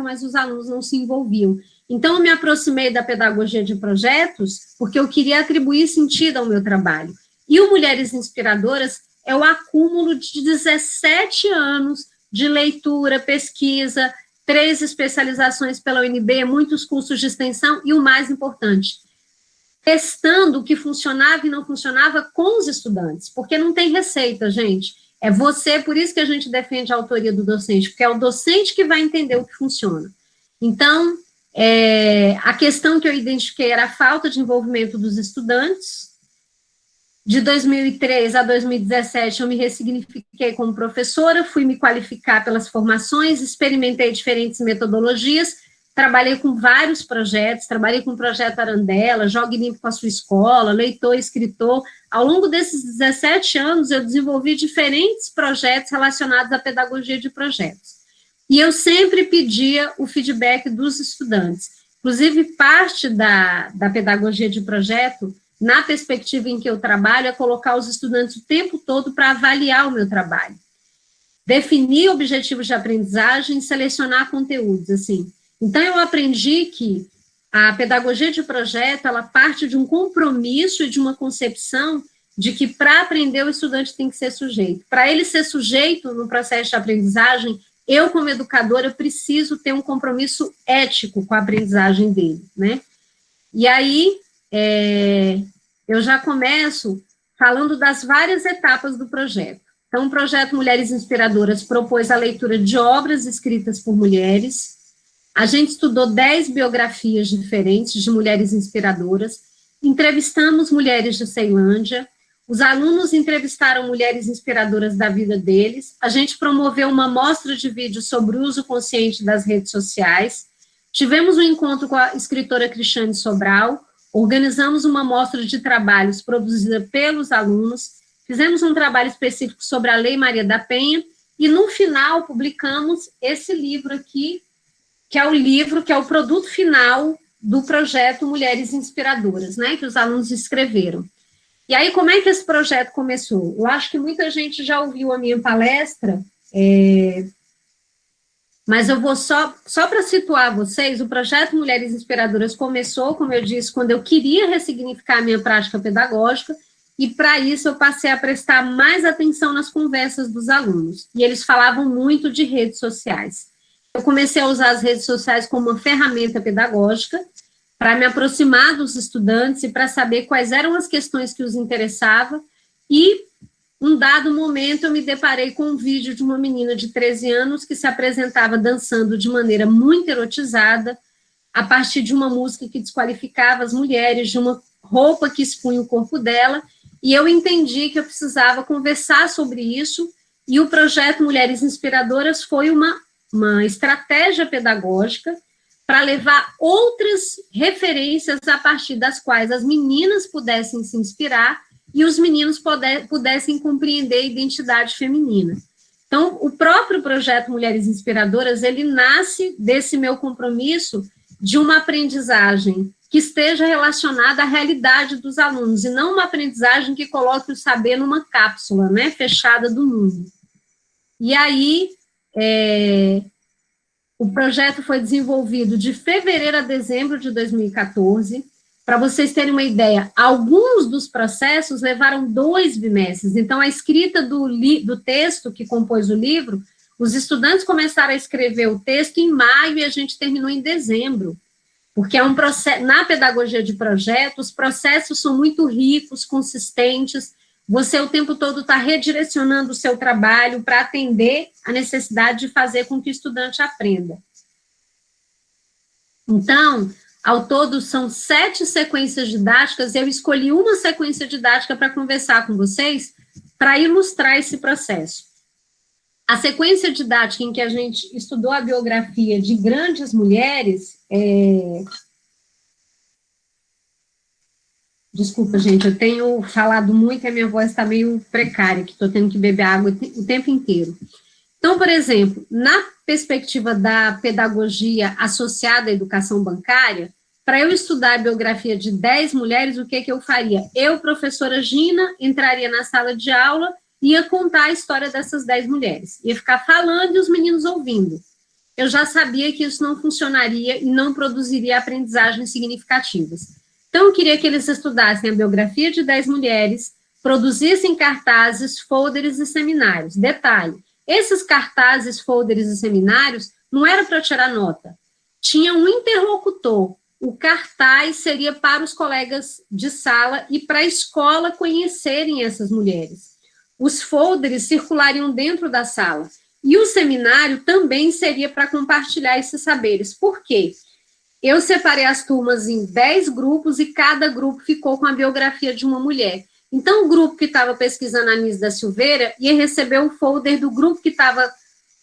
mas os alunos não se envolviam. Então, eu me aproximei da pedagogia de projetos, porque eu queria atribuir sentido ao meu trabalho. E o Mulheres Inspiradoras é o acúmulo de 17 anos de leitura, pesquisa, 3 especializações pela UNB, muitos cursos de extensão, e o mais importante, testando o que funcionava e não funcionava com os estudantes, porque não tem receita, gente. É você, por isso que a gente defende a autoria do docente, porque é o docente que vai entender o que funciona. Então, a questão que eu identifiquei era a falta de envolvimento dos estudantes. De 2003 a 2017, eu me ressignifiquei como professora, fui me qualificar pelas formações, experimentei diferentes metodologias, trabalhei com vários projetos, trabalhei com o projeto Arandela, Jogue Limpo com a Sua Escola, Leitor, Escritor. Ao longo desses 17 anos, eu desenvolvi diferentes projetos relacionados à pedagogia de projetos. E eu sempre pedia o feedback dos estudantes. Inclusive, parte da pedagogia de projeto, na perspectiva em que eu trabalho, é colocar os estudantes o tempo todo para avaliar o meu trabalho. Definir objetivos de aprendizagem, selecionar conteúdos, assim. Então, eu aprendi que a pedagogia de projeto, ela parte de um compromisso e de uma concepção de que, para aprender, o estudante tem que ser sujeito. Para ele ser sujeito no processo de aprendizagem, eu, como educadora, preciso ter um compromisso ético com a aprendizagem dele, né? E aí, eu já começo falando das várias etapas do projeto. Então, o projeto Mulheres Inspiradoras propôs a leitura de obras escritas por mulheres. A gente estudou 10 biografias diferentes de mulheres inspiradoras, entrevistamos mulheres de Ceilândia, os alunos entrevistaram mulheres inspiradoras da vida deles, a gente promoveu uma mostra de vídeo sobre o uso consciente das redes sociais, tivemos um encontro com a escritora Cristiane Sobral, organizamos uma mostra de trabalhos produzida pelos alunos, fizemos um trabalho específico sobre a Lei Maria da Penha, e no final publicamos esse livro aqui, que é o produto final do projeto Mulheres Inspiradoras, né, que os alunos escreveram. E aí, como é que esse projeto começou? Eu acho que muita gente já ouviu a minha palestra, mas eu vou só para situar vocês, o projeto Mulheres Inspiradoras começou, como eu disse, quando eu queria ressignificar a minha prática pedagógica, e para isso eu passei a prestar mais atenção nas conversas dos alunos, e eles falavam muito de redes sociais. Eu comecei a usar as redes sociais como uma ferramenta pedagógica para me aproximar dos estudantes e para saber quais eram as questões que os interessavam, e um dado momento eu me deparei com um vídeo de uma menina de 13 anos que se apresentava dançando de maneira muito erotizada, a partir de uma música que desqualificava as mulheres, de uma roupa que expunha o corpo dela, e eu entendi que eu precisava conversar sobre isso, e o projeto Mulheres Inspiradoras foi uma estratégia pedagógica para levar outras referências a partir das quais as meninas pudessem se inspirar e os meninos pudessem compreender a identidade feminina. Então, o próprio projeto Mulheres Inspiradoras, ele nasce desse meu compromisso de uma aprendizagem que esteja relacionada à realidade dos alunos, e não uma aprendizagem que coloque o saber numa cápsula, né, fechada do mundo. E aí, o projeto foi desenvolvido de fevereiro a dezembro de 2014. Para vocês terem uma ideia, alguns dos processos levaram 2 bimestres. Então, a escrita do texto que compôs o livro, os estudantes começaram a escrever o texto em maio e a gente terminou em dezembro. Porque é um processo, na pedagogia de projeto, os processos são muito ricos, consistentes, você o tempo todo está redirecionando o seu trabalho para atender a necessidade de fazer com que o estudante aprenda. Então, ao todo, são 7 sequências didáticas, eu escolhi uma sequência didática para conversar com vocês, para ilustrar esse processo. A sequência didática em que a gente estudou a biografia de grandes mulheres, Desculpa, gente, eu tenho falado muito e a minha voz está meio precária, que estou tendo que beber água o tempo inteiro. Então, por exemplo, na perspectiva da pedagogia associada à educação bancária, para eu estudar a biografia de 10 mulheres, o que eu faria? Eu, professora Gina, entraria na sala de aula e ia contar a história dessas 10 mulheres. Ia ficar falando e os meninos ouvindo. Eu já sabia que isso não funcionaria e não produziria aprendizagens significativas. Então, eu queria que eles estudassem a biografia de 10 mulheres, produzissem cartazes, folders e seminários. Detalhe, esses cartazes, folders e seminários não era para tirar nota. Tinha um interlocutor. O cartaz seria para os colegas de sala e para a escola conhecerem essas mulheres. Os folders circulariam dentro da sala. E o seminário também seria para compartilhar esses saberes. Por quê? Eu separei as turmas em 10 grupos e cada grupo ficou com a biografia de uma mulher. Então, o grupo que estava pesquisando a Anísia da Silveira ia receber o folder do grupo que estava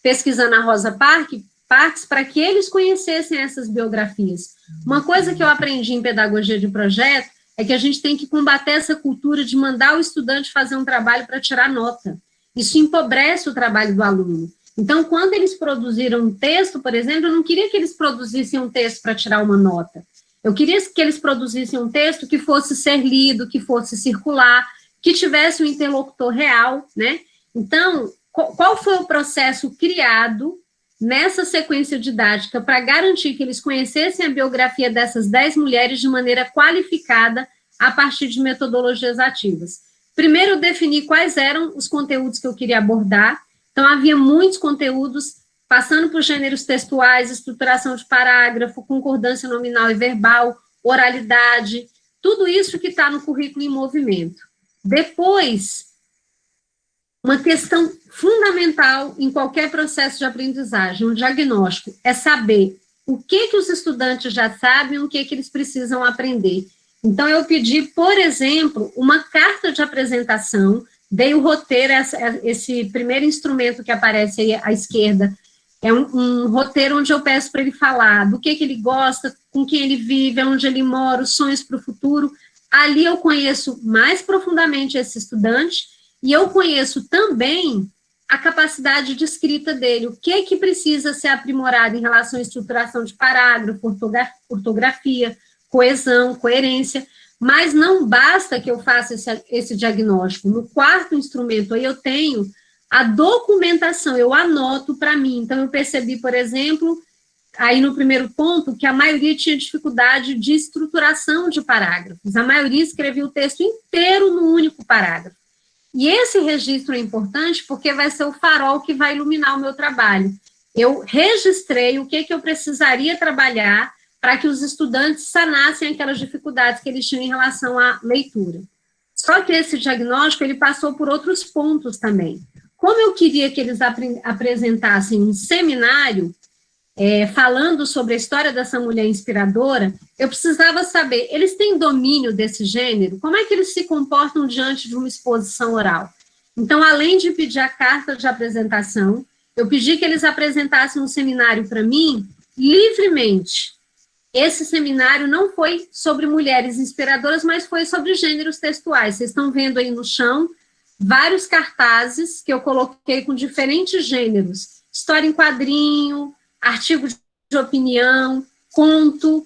pesquisando a Rosa Parks para que eles conhecessem essas biografias. Uma coisa que eu aprendi em pedagogia de projeto é que a gente tem que combater essa cultura de mandar o estudante fazer um trabalho para tirar nota. Isso empobrece o trabalho do aluno. Então, quando eles produziram um texto, por exemplo, eu não queria que eles produzissem um texto para tirar uma nota. Eu queria que eles produzissem um texto que fosse ser lido, que fosse circular, que tivesse um interlocutor real, né? Então, qual foi o processo criado nessa sequência didática para garantir que eles conhecessem a biografia dessas 10 mulheres de maneira qualificada a partir de metodologias ativas? Primeiro, eu defini quais eram os conteúdos que eu queria abordar. Então, havia muitos conteúdos, passando por gêneros textuais, estruturação de parágrafo, concordância nominal e verbal, oralidade, tudo isso que está no currículo em movimento. Depois, uma questão fundamental em qualquer processo de aprendizagem, um diagnóstico, é saber o que os estudantes já sabem e o que eles precisam aprender. Então, eu pedi, por exemplo, uma carta de apresentação, dei o roteiro, esse primeiro instrumento que aparece aí à esquerda, é um roteiro onde eu peço para ele falar do que ele gosta, com quem ele vive, onde ele mora, os sonhos para o futuro. Ali eu conheço mais profundamente esse estudante e eu conheço também a capacidade de escrita dele, o que precisa ser aprimorado em relação à estruturação de parágrafo, ortografia, coesão, coerência. Mas não basta que eu faça esse diagnóstico. No quarto instrumento aí eu tenho a documentação, eu anoto para mim. Então, eu percebi, por exemplo, aí no primeiro ponto, que a maioria tinha dificuldade de estruturação de parágrafos. A maioria escrevia o texto inteiro no único parágrafo. E esse registro é importante porque vai ser o farol que vai iluminar o meu trabalho. Eu registrei o que eu precisaria trabalhar para que os estudantes sanassem aquelas dificuldades que eles tinham em relação à leitura. Só que esse diagnóstico, ele passou por outros pontos também. Como eu queria que eles apresentassem um seminário, falando sobre a história dessa mulher inspiradora, eu precisava saber, eles têm domínio desse gênero? Como é que eles se comportam diante de uma exposição oral? Então, além de pedir a carta de apresentação, eu pedi que eles apresentassem um seminário para mim, livremente. Esse seminário não foi sobre mulheres inspiradoras, mas foi sobre gêneros textuais. Vocês estão vendo aí no chão vários cartazes que eu coloquei com diferentes gêneros. História em quadrinho, artigo de opinião, conto,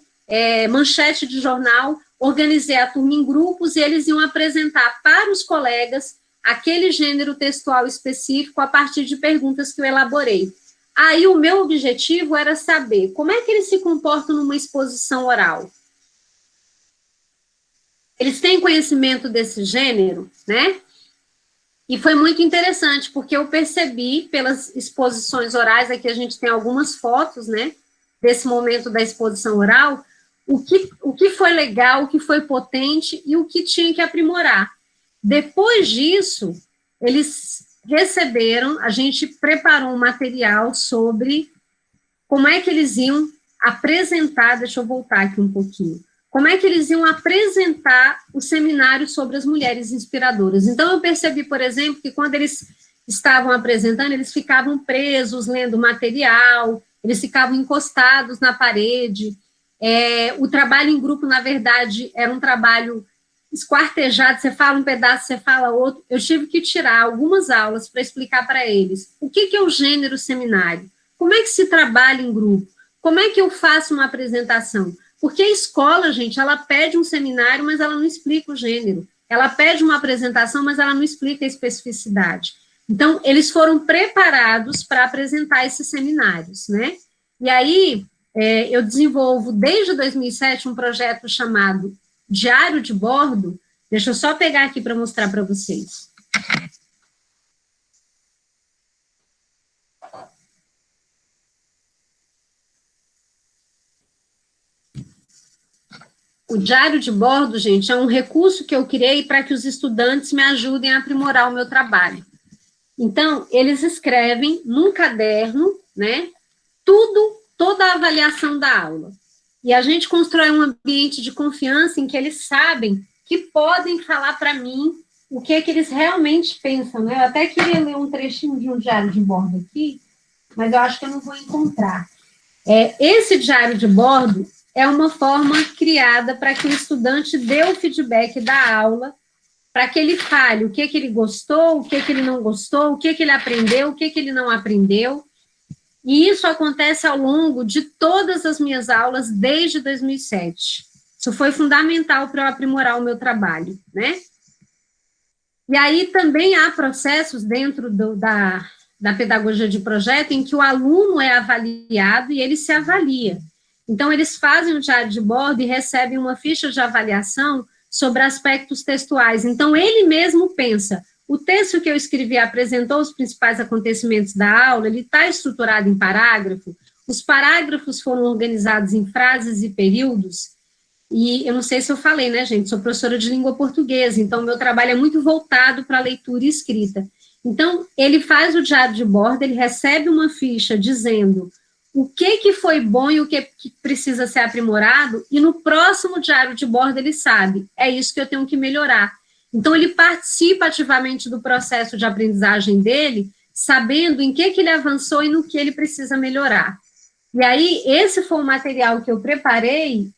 manchete de jornal. Organizei a turma em grupos e eles iam apresentar para os colegas aquele gênero textual específico a partir de perguntas que eu elaborei. Aí o meu objetivo era saber como é que eles se comportam numa exposição oral. Eles têm conhecimento desse gênero, né? E foi muito interessante, porque eu percebi pelas exposições orais, aqui a gente tem algumas fotos, né, desse momento da exposição oral, o que foi legal, o que foi potente e o que tinha que aprimorar. Depois disso, eles receberam, a gente preparou um material sobre como é que eles iam apresentar, deixa eu voltar aqui um pouquinho, como é que eles iam apresentar o seminário sobre as mulheres inspiradoras. Então, eu percebi, por exemplo, que quando eles estavam apresentando, eles ficavam presos lendo material, eles ficavam encostados na parede. O trabalho em grupo, na verdade, era um trabalho esquartejado, você fala um pedaço, você fala outro. Eu tive que tirar algumas aulas para explicar para eles o que é o gênero seminário, como é que se trabalha em grupo, como é que eu faço uma apresentação. Porque a escola, gente, ela pede um seminário, mas ela não explica o gênero. Ela pede uma apresentação, mas ela não explica a especificidade. Então, eles foram preparados para apresentar esses seminários, né? E aí, eu desenvolvo, desde 2007, um projeto chamado Diário de Bordo. Deixa eu só pegar aqui para mostrar para vocês. O diário de bordo, gente, é um recurso que eu criei para que os estudantes me ajudem a aprimorar o meu trabalho. Então, eles escrevem num caderno, né, toda a avaliação da aula. E a gente constrói um ambiente de confiança em que eles sabem que podem falar para mim o que eles realmente pensam, né? Eu até queria ler um trechinho de um diário de bordo aqui, mas eu acho que eu não vou encontrar. Esse diário de bordo é uma forma criada para que o estudante dê o feedback da aula, para que ele fale o que ele gostou, o que ele não gostou, o que ele aprendeu, o que ele não aprendeu. E isso acontece ao longo de todas as minhas aulas desde 2007. Isso foi fundamental para eu aprimorar o meu trabalho, né? E aí também há processos dentro da pedagogia de projeto em que o aluno é avaliado e ele se avalia. Então, eles fazem o diário de bordo e recebem uma ficha de avaliação sobre aspectos textuais. Então, ele mesmo pensa, o texto que eu escrevi apresentou os principais acontecimentos da aula, ele está estruturado em parágrafo, os parágrafos foram organizados em frases e períodos, e eu não sei se eu falei, né, gente, sou professora de língua portuguesa, então meu trabalho é muito voltado para a leitura e escrita. Então, ele faz o diário de bordo, ele recebe uma ficha dizendo o que foi bom e o que precisa ser aprimorado, e no próximo diário de bordo ele sabe, é isso que eu tenho que melhorar. Então, ele participa ativamente do processo de aprendizagem dele, sabendo em que ele avançou e no que ele precisa melhorar. E aí, esse foi o material que eu preparei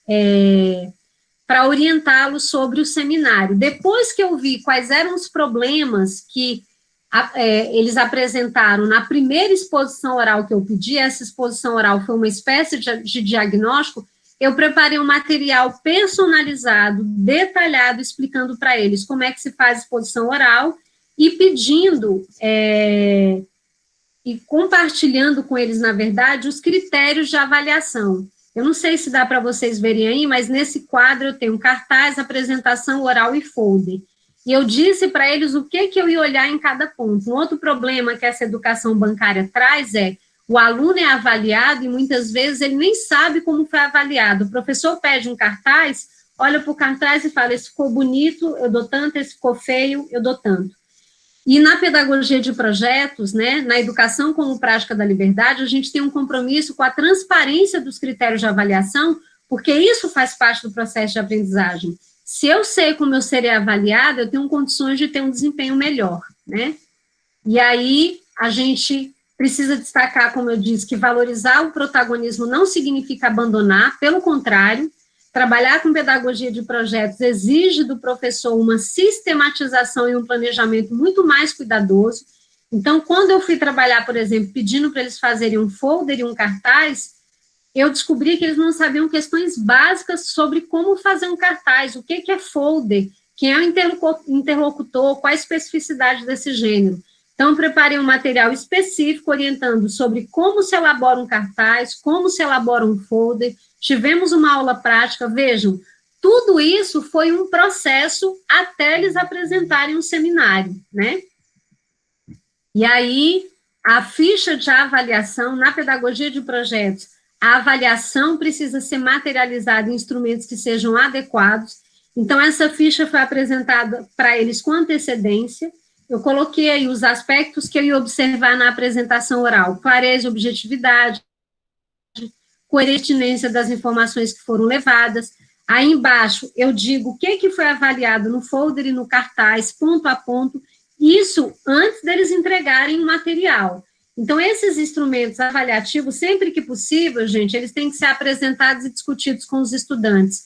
para orientá-lo sobre o seminário. Depois que eu vi quais eram os problemas que eles apresentaram na primeira exposição oral que eu pedi, essa exposição oral foi uma espécie de diagnóstico, eu preparei um material personalizado, detalhado, explicando para eles como é que se faz exposição oral e pedindo e compartilhando com eles, na verdade, os critérios de avaliação. Eu não sei se dá para vocês verem aí, mas nesse quadro eu tenho cartaz, apresentação oral e folder. E eu disse para eles o que eu ia olhar em cada ponto. Um outro problema que essa educação bancária traz é o aluno é avaliado e muitas vezes ele nem sabe como foi avaliado. O professor pede um cartaz, olha para o cartaz e fala, esse ficou bonito, eu dou tanto, esse ficou feio, eu dou tanto. E na pedagogia de projetos, né, na educação como prática da liberdade, a gente tem um compromisso com a transparência dos critérios de avaliação, porque isso faz parte do processo de aprendizagem. Se eu sei como eu serei avaliada, eu tenho condições de ter um desempenho melhor, né? E aí, a gente precisa destacar, como eu disse, que valorizar o protagonismo não significa abandonar, pelo contrário, trabalhar com pedagogia de projetos exige do professor uma sistematização e um planejamento muito mais cuidadoso. Então, quando eu fui trabalhar, por exemplo, pedindo para eles fazerem um folder e um cartaz, eu descobri que eles não sabiam questões básicas sobre como fazer um cartaz, o que é folder, quem é o interlocutor, qual a especificidade desse gênero. Então, preparei um material específico orientando sobre como se elabora um cartaz, como se elabora um folder, tivemos uma aula prática, vejam, tudo isso foi um processo até eles apresentarem um seminário, né? E aí, a ficha de avaliação na pedagogia de projetos, a avaliação precisa ser materializada em instrumentos que sejam adequados, então essa ficha foi apresentada para eles com antecedência, eu coloquei aí os aspectos que eu ia observar na apresentação oral, clareza e objetividade, coerência das informações que foram levadas. Aí embaixo eu digo o que foi avaliado no folder e no cartaz, ponto a ponto, isso antes deles entregarem o material. Então, esses instrumentos avaliativos, sempre que possível, gente, eles têm que ser apresentados e discutidos com os estudantes.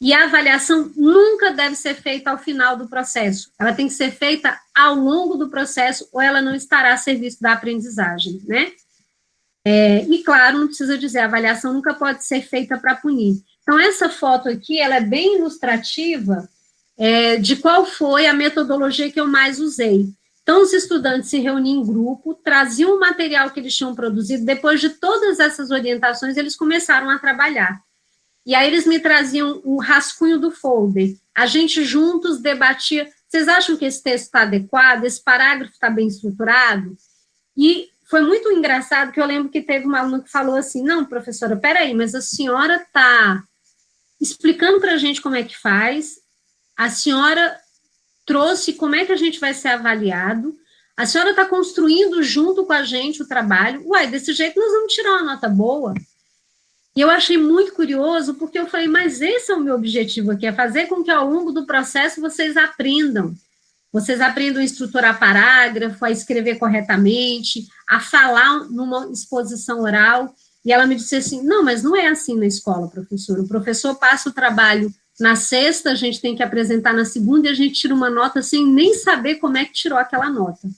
E a avaliação nunca deve ser feita ao final do processo, ela tem que ser feita ao longo do processo, ou ela não estará a serviço da aprendizagem, né? E, claro, não precisa dizer, a avaliação nunca pode ser feita para punir. Então, essa foto aqui, ela é bem ilustrativa de qual foi a metodologia que eu mais usei. Então, os estudantes se reuniam em grupo, traziam o material que eles tinham produzido, depois de todas essas orientações, eles começaram a trabalhar. E aí, eles me traziam um rascunho do folder. A gente juntos debatia, vocês acham que esse texto está adequado? Esse parágrafo está bem estruturado? E foi muito engraçado que eu lembro que teve uma aluna que falou assim, não, professora, peraí, mas a senhora está explicando para a gente como é que faz, a senhora trouxe como é que a gente vai ser avaliado, a senhora está construindo junto com a gente o trabalho, desse jeito nós vamos tirar uma nota boa. E eu achei muito curioso, porque eu falei, mas esse é o meu objetivo aqui, é fazer com que ao longo do processo vocês aprendam a estruturar parágrafo, a escrever corretamente, a falar numa exposição oral, e ela me disse assim, não, mas não é assim na escola, professor, o professor passa o trabalho na sexta, a gente tem que apresentar na segunda, e a gente tira uma nota sem nem saber como é que tirou aquela nota.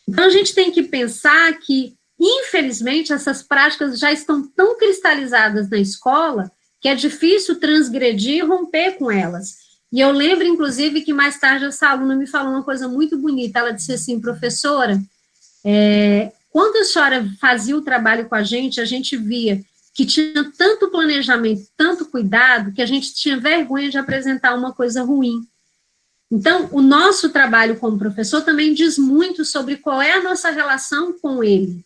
Então, a gente tem que pensar que, infelizmente, essas práticas já estão tão cristalizadas na escola, que é difícil transgredir e romper com elas. E eu lembro, inclusive, que mais tarde essa aluna me falou uma coisa muito bonita, ela disse assim, professora, quando a senhora fazia o trabalho com a gente via que tinha tanto planejamento, tanto cuidado, que a gente tinha vergonha de apresentar uma coisa ruim. Então, o nosso trabalho como professor também diz muito sobre qual é a nossa relação com ele.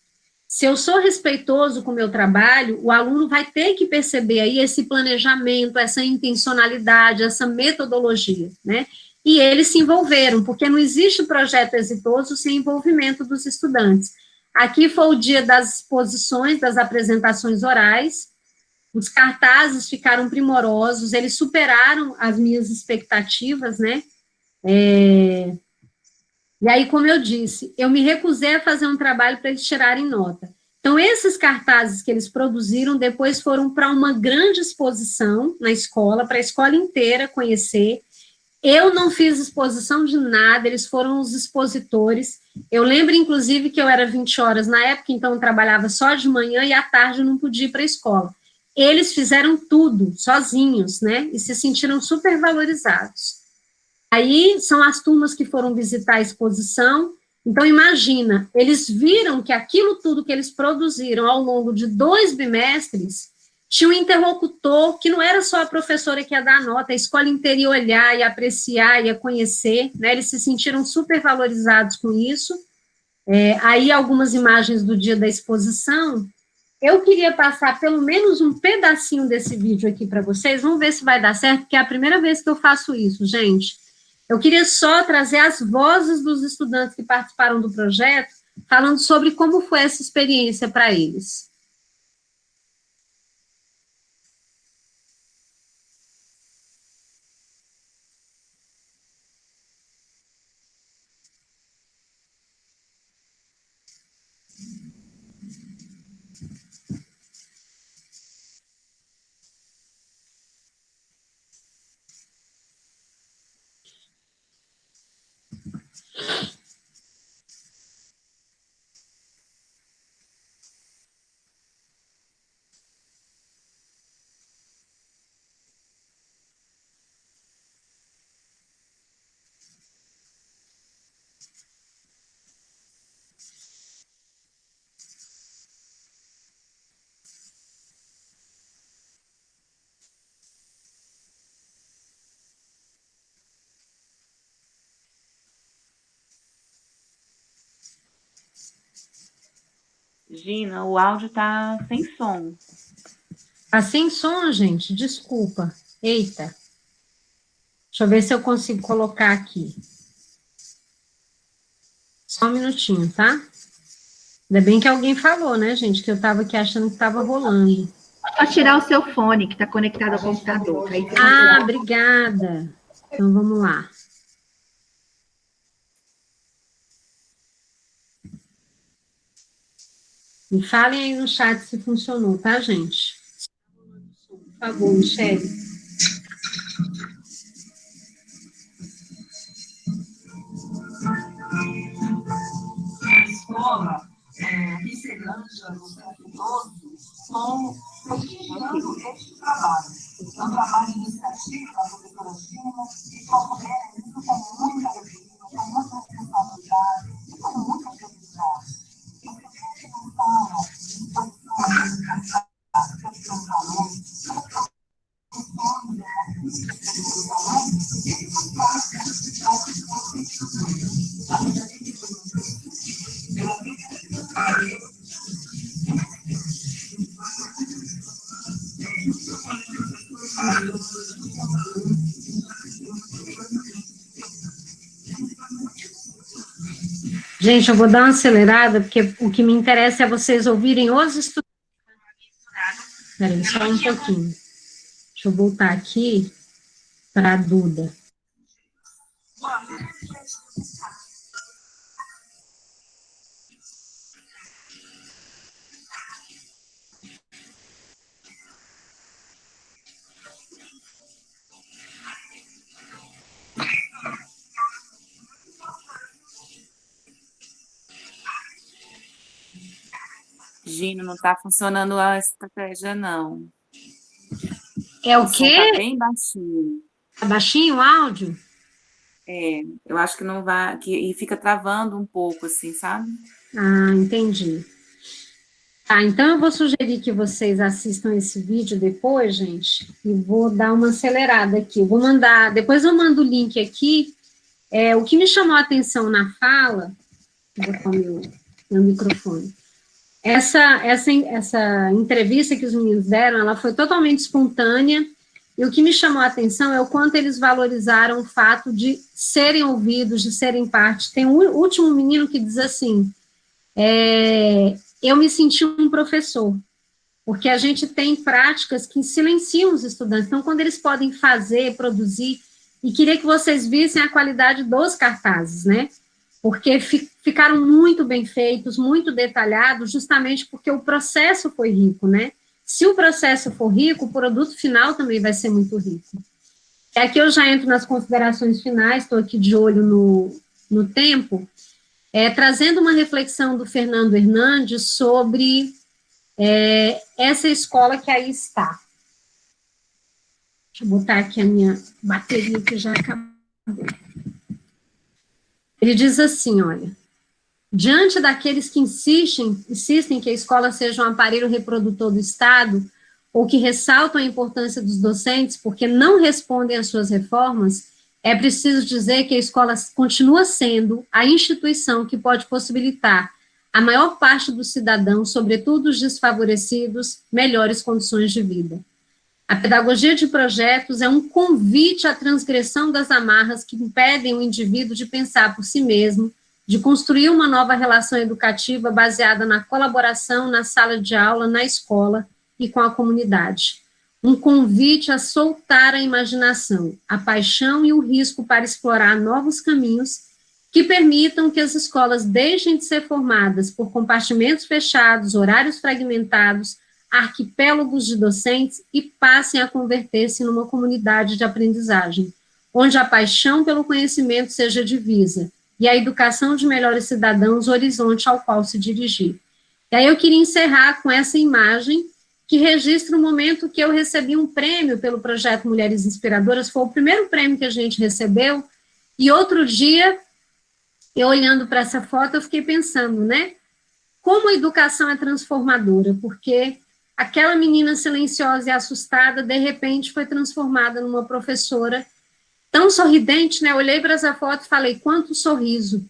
Se eu sou respeitoso com o meu trabalho, o aluno vai ter que perceber aí esse planejamento, essa intencionalidade, essa metodologia, né? E eles se envolveram, porque não existe projeto exitoso sem envolvimento dos estudantes. Aqui foi o dia das exposições, das apresentações orais, os cartazes ficaram primorosos, eles superaram as minhas expectativas, né? E aí, como eu disse, eu me recusei a fazer um trabalho para eles tirarem nota. Então, esses cartazes que eles produziram depois foram para uma grande exposição na escola, para a escola inteira conhecer. Eu não fiz exposição de nada, eles foram os expositores. Eu lembro, inclusive, que eu era 20 horas na época, então eu trabalhava só de manhã e à tarde eu não podia ir para a escola. Eles fizeram tudo, sozinhos, né, e se sentiram super valorizados. Aí, são as turmas que foram visitar a exposição, Então, imagina, eles viram que aquilo tudo que eles produziram ao longo de 2 bimestres tinha um interlocutor que não era só a professora que ia dar nota, a escola inteira ia olhar, ia apreciar, ia conhecer, né? Eles se sentiram super valorizados com isso. Aí, algumas imagens do dia da exposição. Eu queria passar pelo menos um pedacinho desse vídeo aqui para vocês, vamos ver se vai dar certo, porque é a primeira vez que eu faço isso, gente. Eu queria só trazer as vozes dos estudantes que participaram do projeto, falando sobre como foi essa experiência para eles. Gina, o áudio tá sem som. Tá sem som, gente? Desculpa. Eita. Deixa eu ver se eu consigo colocar aqui. Só um minutinho, tá? Ainda bem que alguém falou, né, gente, que eu estava aqui achando que estava rolando. Só tirar o seu fone, que está conectado ao computador. Obrigada. Então, vamos lá. Me falem aí no chat se funcionou, tá, gente? Por favor, Michele. A escola Michelangelo no século XII estão prestigiando este trabalho. É um trabalho iniciativo da professora Gina e como é isso com muita alegria, com muita responsabilidade e com muita felicidade. E se a gente não fala dos alunos, Gente, eu vou dar uma acelerada, porque o que me interessa é vocês ouvirem os estudantes. Peraí, só um pouquinho. Deixa eu voltar aqui para a Duda. Gino, não tá funcionando a estratégia, não. É o O som quê? tá bem baixinho. Tá baixinho o áudio? Eu acho que não vai, e fica travando um pouco, assim, sabe? Ah, entendi. Tá, então eu vou sugerir que vocês assistam esse vídeo depois, gente, e vou dar uma acelerada aqui. Vou mandar, depois eu mando o link aqui. O que me chamou a atenção na fala, vou botar meu microfone. Essa entrevista que os meninos deram, ela foi totalmente espontânea, e o que me chamou a atenção é o quanto eles valorizaram o fato de serem ouvidos, de serem parte. Tem um último menino que diz assim, eu me senti um professor, porque a gente tem práticas que silenciam os estudantes, então quando eles podem fazer, produzir, e queria que vocês vissem a qualidade dos cartazes, né? Porque ficaram muito bem feitos, muito detalhados, justamente porque o processo foi rico, né? Se o processo for rico, o produto final também vai ser muito rico. E aqui eu já entro nas considerações finais, estou aqui de olho no tempo, trazendo uma reflexão do Fernando Hernandes sobre essa escola que aí está. Deixa eu botar aqui a minha bateria que já acabou. Ele diz assim, olha, Diante daqueles que insistem que a escola seja um aparelho reprodutor do Estado, ou que ressaltam a importância dos docentes porque não respondem às suas reformas, é preciso dizer que a escola continua sendo a instituição que pode possibilitar a maior parte dos cidadãos, sobretudo os desfavorecidos, melhores condições de vida. A pedagogia de projetos é um convite à transgressão das amarras que impedem o indivíduo de pensar por si mesmo, de construir uma nova relação educativa baseada na colaboração na sala de aula, na escola e com a comunidade. Um convite a soltar a imaginação, a paixão e o risco para explorar novos caminhos que permitam que as escolas deixem de ser formadas por compartimentos fechados, horários fragmentados, arquipélagos de docentes e passem a converter-se numa comunidade de aprendizagem, onde a paixão pelo conhecimento seja divisa e a educação de melhores cidadãos o horizonte ao qual se dirigir. E aí eu queria encerrar com essa imagem que registra o momento que eu recebi um prêmio pelo projeto Mulheres Inspiradoras, foi o primeiro prêmio que a gente recebeu, e outro dia, eu olhando para essa foto, eu fiquei pensando, né, como a educação é transformadora, porque aquela menina silenciosa e assustada, de repente, foi transformada numa professora tão sorridente, né? Eu olhei para essa foto e falei, quanto sorriso.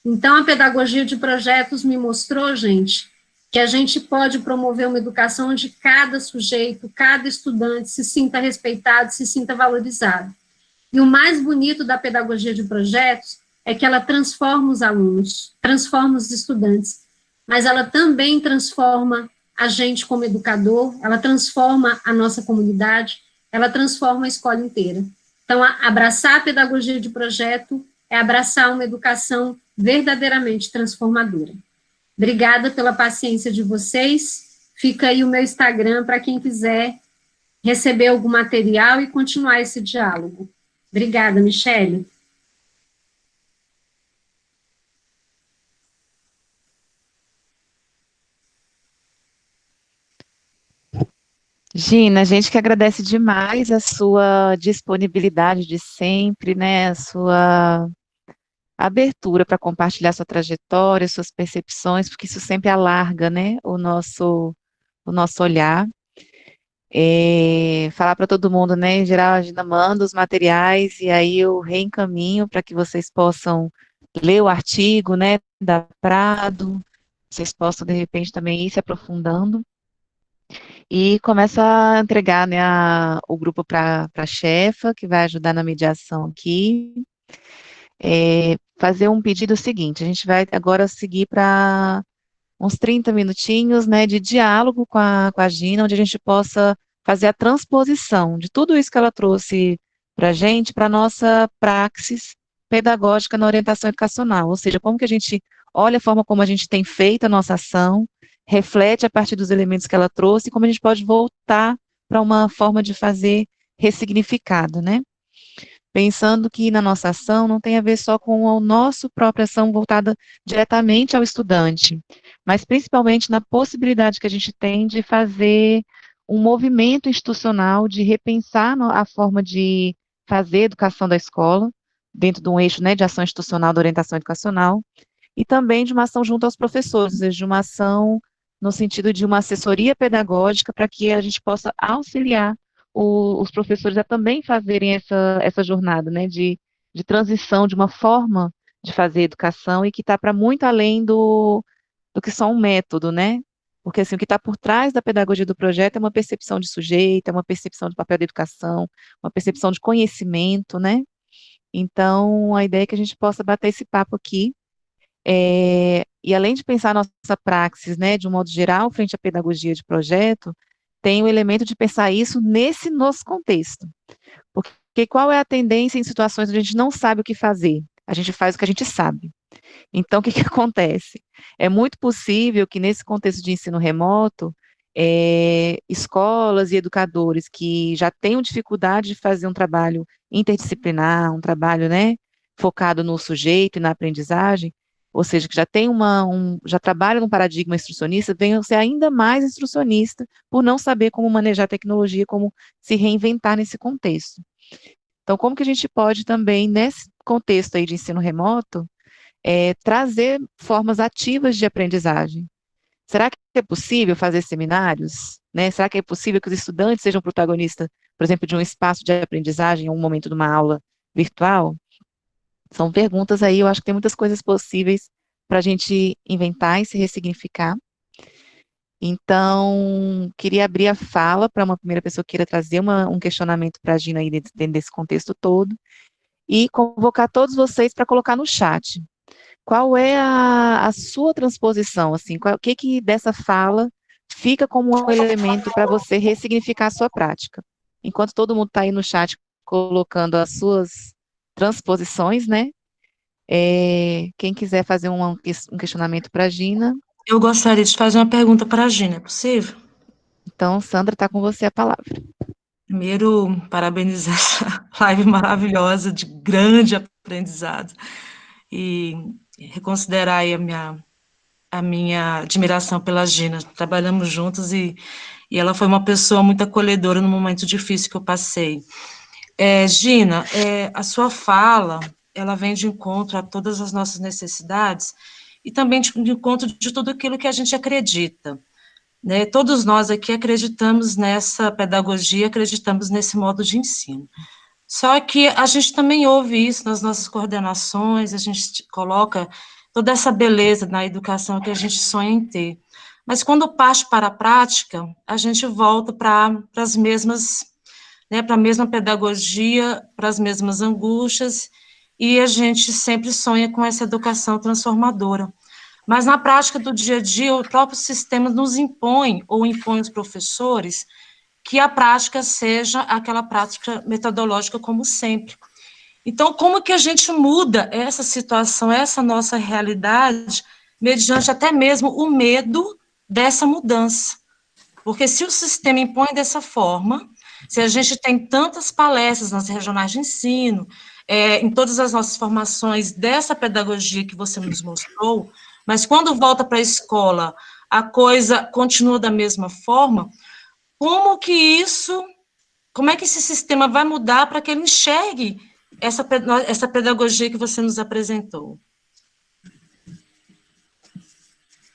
Então, a pedagogia de projetos me mostrou, gente, que a gente pode promover uma educação onde cada sujeito, cada estudante se sinta respeitado, se sinta valorizado. E o mais bonito da pedagogia de projetos é que ela transforma os alunos, transforma os estudantes, mas ela também transforma a gente como educador, ela transforma a nossa comunidade, ela transforma a escola inteira. Então, abraçar a pedagogia de projeto é abraçar uma educação verdadeiramente transformadora. Obrigada pela paciência de vocês. Fica aí o meu Instagram para quem quiser receber algum material e continuar esse diálogo. Obrigada, Michele. Gina, a gente que agradece demais a sua disponibilidade de sempre, né, a sua abertura para compartilhar sua trajetória, suas percepções, porque isso sempre alarga, né, o nosso olhar. Falar para todo mundo, né, em geral a Gina manda os materiais e aí eu reencaminho para que vocês possam ler o artigo, né, da Prado, vocês possam, de repente, também ir se aprofundando. E começa a entregar, né, o grupo para a chefa, que vai ajudar na mediação aqui. Fazer um pedido seguinte, a gente vai agora seguir para uns 30 minutinhos, né, de diálogo com a Gina, onde a gente possa fazer a transposição de tudo isso que ela trouxe para a gente, para a nossa praxis pedagógica na orientação educacional, ou seja, como que a gente olha a forma como a gente tem feito a nossa ação, reflete a partir dos elementos que ela trouxe, e como a gente pode voltar para uma forma de fazer ressignificado, né? Pensando que na nossa ação não tem a ver só com a nossa própria ação voltada diretamente ao estudante, mas principalmente na possibilidade que a gente tem de fazer um movimento institucional, de repensar a forma de fazer a educação da escola, dentro de um eixo, né, de ação institucional da orientação educacional, e também de uma ação junto aos professores, ou seja, de uma ação no sentido de uma assessoria pedagógica para que a gente possa auxiliar os professores a também fazerem essa jornada, né, de transição de uma forma de fazer educação e que está para muito além do que só um método, né? Porque assim, o que está por trás da pedagogia do projeto é uma percepção de sujeito, é uma percepção do papel da educação, uma percepção de conhecimento, né? Então, a ideia é que a gente possa bater esse papo aqui, e além de pensar a nossa praxis, né, de um modo geral, frente à pedagogia de projeto, tem o elemento de pensar isso nesse nosso contexto. Porque qual é a tendência em situações onde a gente não sabe o que fazer? A gente faz o que a gente sabe. Então, o que acontece? É muito possível que nesse contexto de ensino remoto, escolas e educadores que já tenham dificuldade de fazer um trabalho interdisciplinar, um trabalho, né, focado no sujeito e na aprendizagem, ou seja, que já tem já trabalha num paradigma instrucionista, venham ser ainda mais instrucionista por não saber como manejar a tecnologia, como se reinventar nesse contexto. Então, como que a gente pode também, nesse contexto aí de ensino remoto, trazer formas ativas de aprendizagem. Será que é possível fazer seminários, né? Será que é possível que os estudantes sejam protagonistas, por exemplo, de um espaço de aprendizagem em um momento de uma aula virtual? São perguntas aí, eu acho que tem muitas coisas possíveis para a gente inventar e se ressignificar. Então, queria abrir a fala para uma primeira pessoa que queira trazer um questionamento para a Gina aí dentro desse contexto todo, e convocar todos vocês para colocar no chat. Qual é a sua transposição, assim, o que dessa fala fica como um elemento para você ressignificar a sua prática? Enquanto todo mundo está aí no chat colocando as suas transposições, né? Quem quiser fazer um questionamento para a Gina. Eu gostaria de fazer uma pergunta para a Gina, é possível? Então, Sandra, está com você a palavra. Primeiro, parabenizar essa live maravilhosa, de grande aprendizado, e reconsiderar aí a minha admiração pela Gina. Trabalhamos juntos e ela foi uma pessoa muito acolhedora no momento difícil que eu passei. Gina, a sua fala, ela vem de encontro a todas as nossas necessidades e também de encontro de tudo aquilo que a gente acredita, né? Todos nós aqui acreditamos nessa pedagogia, acreditamos nesse modo de ensino. Só que a gente também ouve isso nas nossas coordenações, a gente coloca toda essa beleza na educação que a gente sonha em ter. Mas quando parte para a prática, a gente volta para as mesmas, né, para a mesma pedagogia, para as mesmas angústias, e a gente sempre sonha com essa educação transformadora. Mas na prática do dia a dia, o próprio sistema nos impõe, ou impõe os professores, que a prática seja aquela prática metodológica como sempre. Então, como que a gente muda essa situação, essa nossa realidade, mediante até mesmo o medo dessa mudança? Porque se o sistema impõe dessa forma, se a gente tem tantas palestras nas regionais de ensino, em todas as nossas formações dessa pedagogia que você nos mostrou, mas quando volta para a escola, a coisa continua da mesma forma, como é que esse sistema vai mudar para que ele enxergue essa pedagogia que você nos apresentou?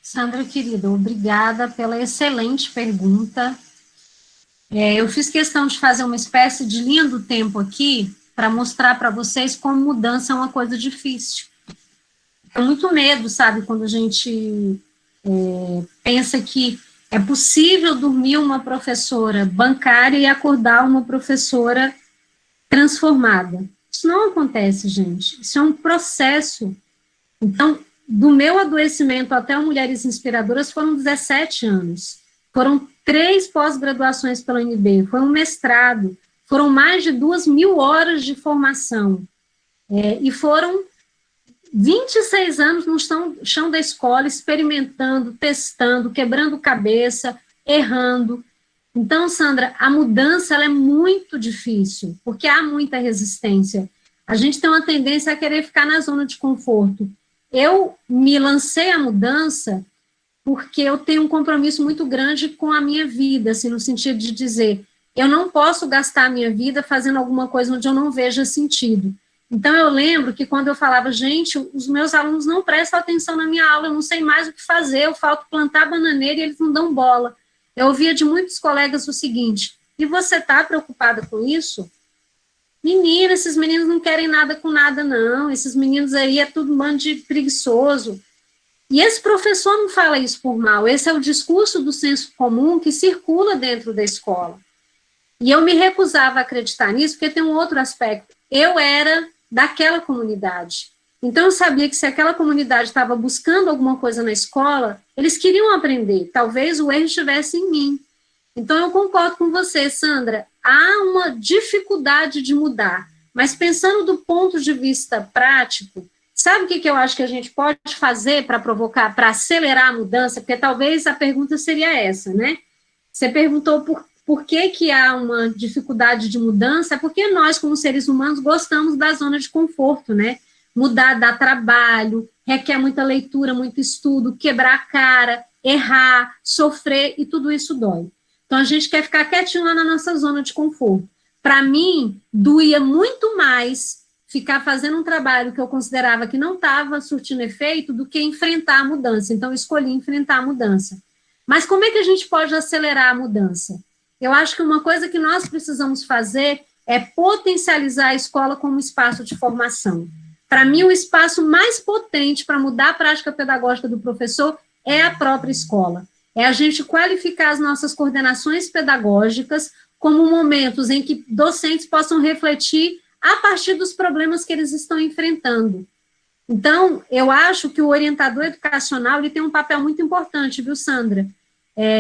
Sandra, querida, obrigada pela excelente pergunta. Eu fiz questão de fazer uma espécie de linha do tempo aqui, para mostrar para vocês como mudança é uma coisa difícil. É muito medo, sabe, quando a gente pensa que é possível dormir uma professora bancária e acordar uma professora transformada. Isso não acontece, gente. Isso é um processo. Então, do meu adoecimento até o Mulheres Inspiradoras foram 17 anos. Foram 3 pós-graduações pela UNB, foi um mestrado, foram mais de 2.000 horas de formação. E foram 26 anos no chão da escola, experimentando, testando, quebrando cabeça, errando. Então, Sandra, a mudança ela é muito difícil, porque há muita resistência. A gente tem uma tendência a querer ficar na zona de conforto. Eu me lancei à mudança porque eu tenho um compromisso muito grande com a minha vida, assim, no sentido de dizer, eu não posso gastar a minha vida fazendo alguma coisa onde eu não veja sentido. Então, eu lembro que quando eu falava, gente, os meus alunos não prestam atenção na minha aula, eu não sei mais o que fazer, eu falto plantar bananeira e eles não dão bola. Eu ouvia de muitos colegas o seguinte, e você está preocupada com isso? Menina, esses meninos não querem nada com nada, não, esses meninos aí é tudo um bando de preguiçoso. E esse professor não fala isso por mal, esse é o discurso do senso comum que circula dentro da escola. E eu me recusava a acreditar nisso, porque tem um outro aspecto. Eu era daquela comunidade. Então, eu sabia que se aquela comunidade estava buscando alguma coisa na escola, eles queriam aprender. Talvez o erro estivesse em mim. Então, eu concordo com você, Sandra. Há uma dificuldade de mudar. Mas, pensando do ponto de vista prático, sabe o que eu acho que a gente pode fazer para provocar, para acelerar a mudança? Porque talvez a pergunta seria essa, né? Você perguntou por que há uma dificuldade de mudança? É porque nós, como seres humanos, gostamos da zona de conforto, né? Mudar dá trabalho, requer muita leitura, muito estudo, quebrar a cara, errar, sofrer, e tudo isso dói. Então, a gente quer ficar quietinho lá na nossa zona de conforto. Para mim, doía muito mais ficar fazendo um trabalho que eu considerava que não estava surtindo efeito do que enfrentar a mudança. Então, eu escolhi enfrentar a mudança. Mas como é que a gente pode acelerar a mudança? Eu acho que uma coisa que nós precisamos fazer é potencializar a escola como espaço de formação. Para mim, o espaço mais potente para mudar a prática pedagógica do professor é a própria escola. É a gente qualificar as nossas coordenações pedagógicas como momentos em que docentes possam refletir a partir dos problemas que eles estão enfrentando. Então, eu acho que o orientador educacional ele tem um papel muito importante, viu, Sandra?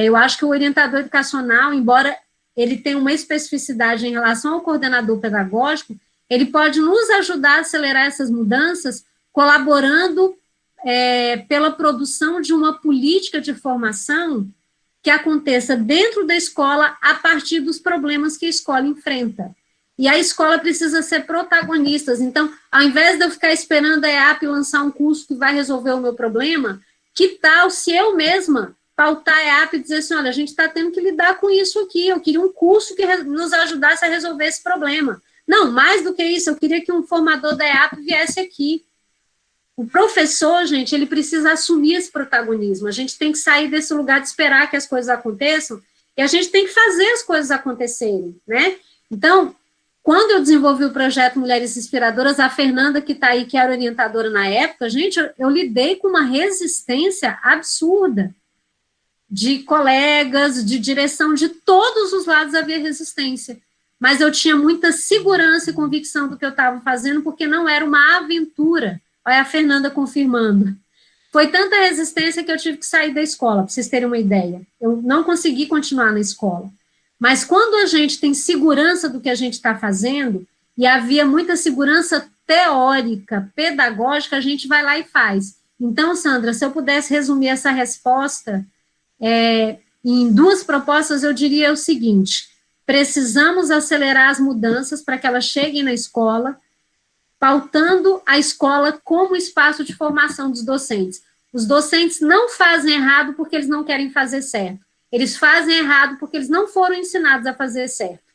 Eu acho que o orientador educacional, embora ele tenha uma especificidade em relação ao coordenador pedagógico, ele pode nos ajudar a acelerar essas mudanças, colaborando pela produção de uma política de formação que aconteça dentro da escola a partir dos problemas que a escola enfrenta. E a escola precisa ser protagonista. Então, ao invés de eu ficar esperando a EAP lançar um curso que vai resolver o meu problema, que tal se eu mesma pautar a EAP e dizer assim, olha, a gente está tendo que lidar com isso aqui, eu queria um curso que nos ajudasse a resolver esse problema. Não, mais do que isso, eu queria que um formador da EAP viesse aqui. O professor, gente, ele precisa assumir esse protagonismo. A gente tem que sair desse lugar de esperar que as coisas aconteçam e a gente tem que fazer as coisas acontecerem, né? Então, quando eu desenvolvi o projeto Mulheres Inspiradoras, a Fernanda, que está aí, que era orientadora na época, gente, eu lidei com uma resistência absurda de colegas, de direção, de todos os lados havia resistência. Mas eu tinha muita segurança e convicção do que eu estava fazendo, porque não era uma aventura. Olha a Fernanda confirmando. Foi tanta resistência que eu tive que sair da escola, para vocês terem uma ideia. Eu não consegui continuar na escola. Mas quando a gente tem segurança do que a gente está fazendo, e havia muita segurança teórica, pedagógica, a gente vai lá e faz. Então, Sandra, se eu pudesse resumir essa resposta em duas propostas, eu diria o seguinte: precisamos acelerar as mudanças para que elas cheguem na escola, pautando a escola como espaço de formação dos docentes. Os docentes não fazem errado porque eles não querem fazer certo. Eles fazem errado porque eles não foram ensinados a fazer certo.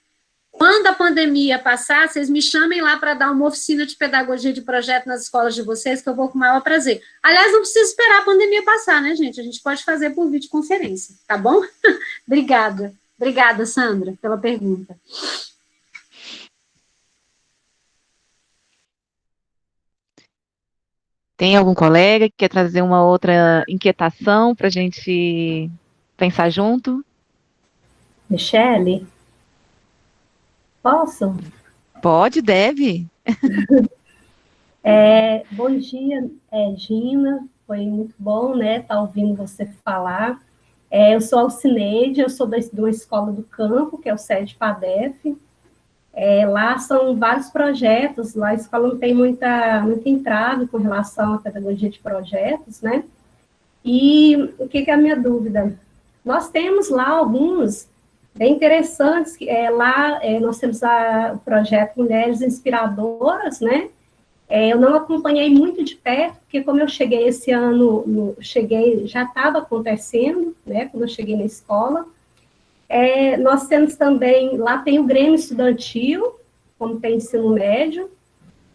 Quando a pandemia passar, vocês me chamem lá para dar uma oficina de pedagogia de projeto nas escolas de vocês, que eu vou com o maior prazer. Aliás, não precisa esperar a pandemia passar, né, gente? A gente pode fazer por videoconferência, tá bom? Obrigada. Obrigada, Sandra, pela pergunta. Tem algum colega que quer trazer uma outra inquietação para a gente pensar junto? Michele, posso? Pode, deve. Bom dia, Gina. Foi muito bom, né, estar ouvindo você falar. Eu sou Alcineide, eu sou da Escola do Campo, que é o SEDE PADEF. Lá são vários projetos, lá a escola não tem muita entrave com relação à pedagogia de projetos, né? E o que é a minha dúvida? Nós temos lá alguns bem interessantes, lá nós temos o projeto Mulheres Inspiradoras, né? Eu não acompanhei muito de perto, porque como eu cheguei esse ano, já estava acontecendo, né, quando eu cheguei na escola. Nós temos também, lá tem o Grêmio Estudantil, como tem ensino médio,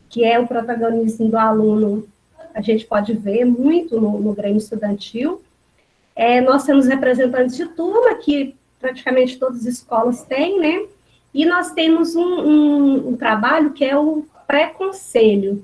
que é o protagonismo do aluno, a gente pode ver muito no Grêmio Estudantil. Nós temos representantes de turma, que praticamente todas as escolas têm, né? E nós temos um trabalho que é o pré-conselho.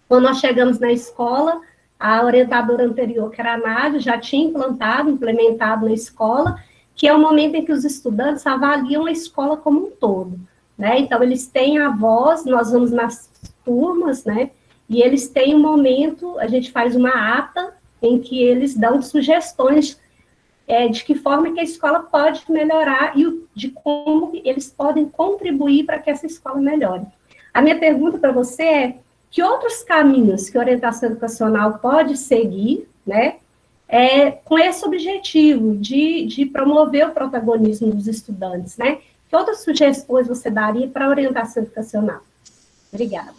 Quando nós chegamos na escola, a orientadora anterior, que era a Nádia, já tinha implementado na escola, que é o momento em que os estudantes avaliam a escola como um todo, né? Então, eles têm a voz, nós vamos nas turmas, né? E eles têm um momento, a gente faz uma ata em que eles dão sugestões de que forma que a escola pode melhorar e de como eles podem contribuir para que essa escola melhore. A minha pergunta para você é: que outros caminhos que a orientação educacional pode seguir, né, com esse objetivo de promover o protagonismo dos estudantes, né? Que outras sugestões você daria para a orientação educacional? Obrigada.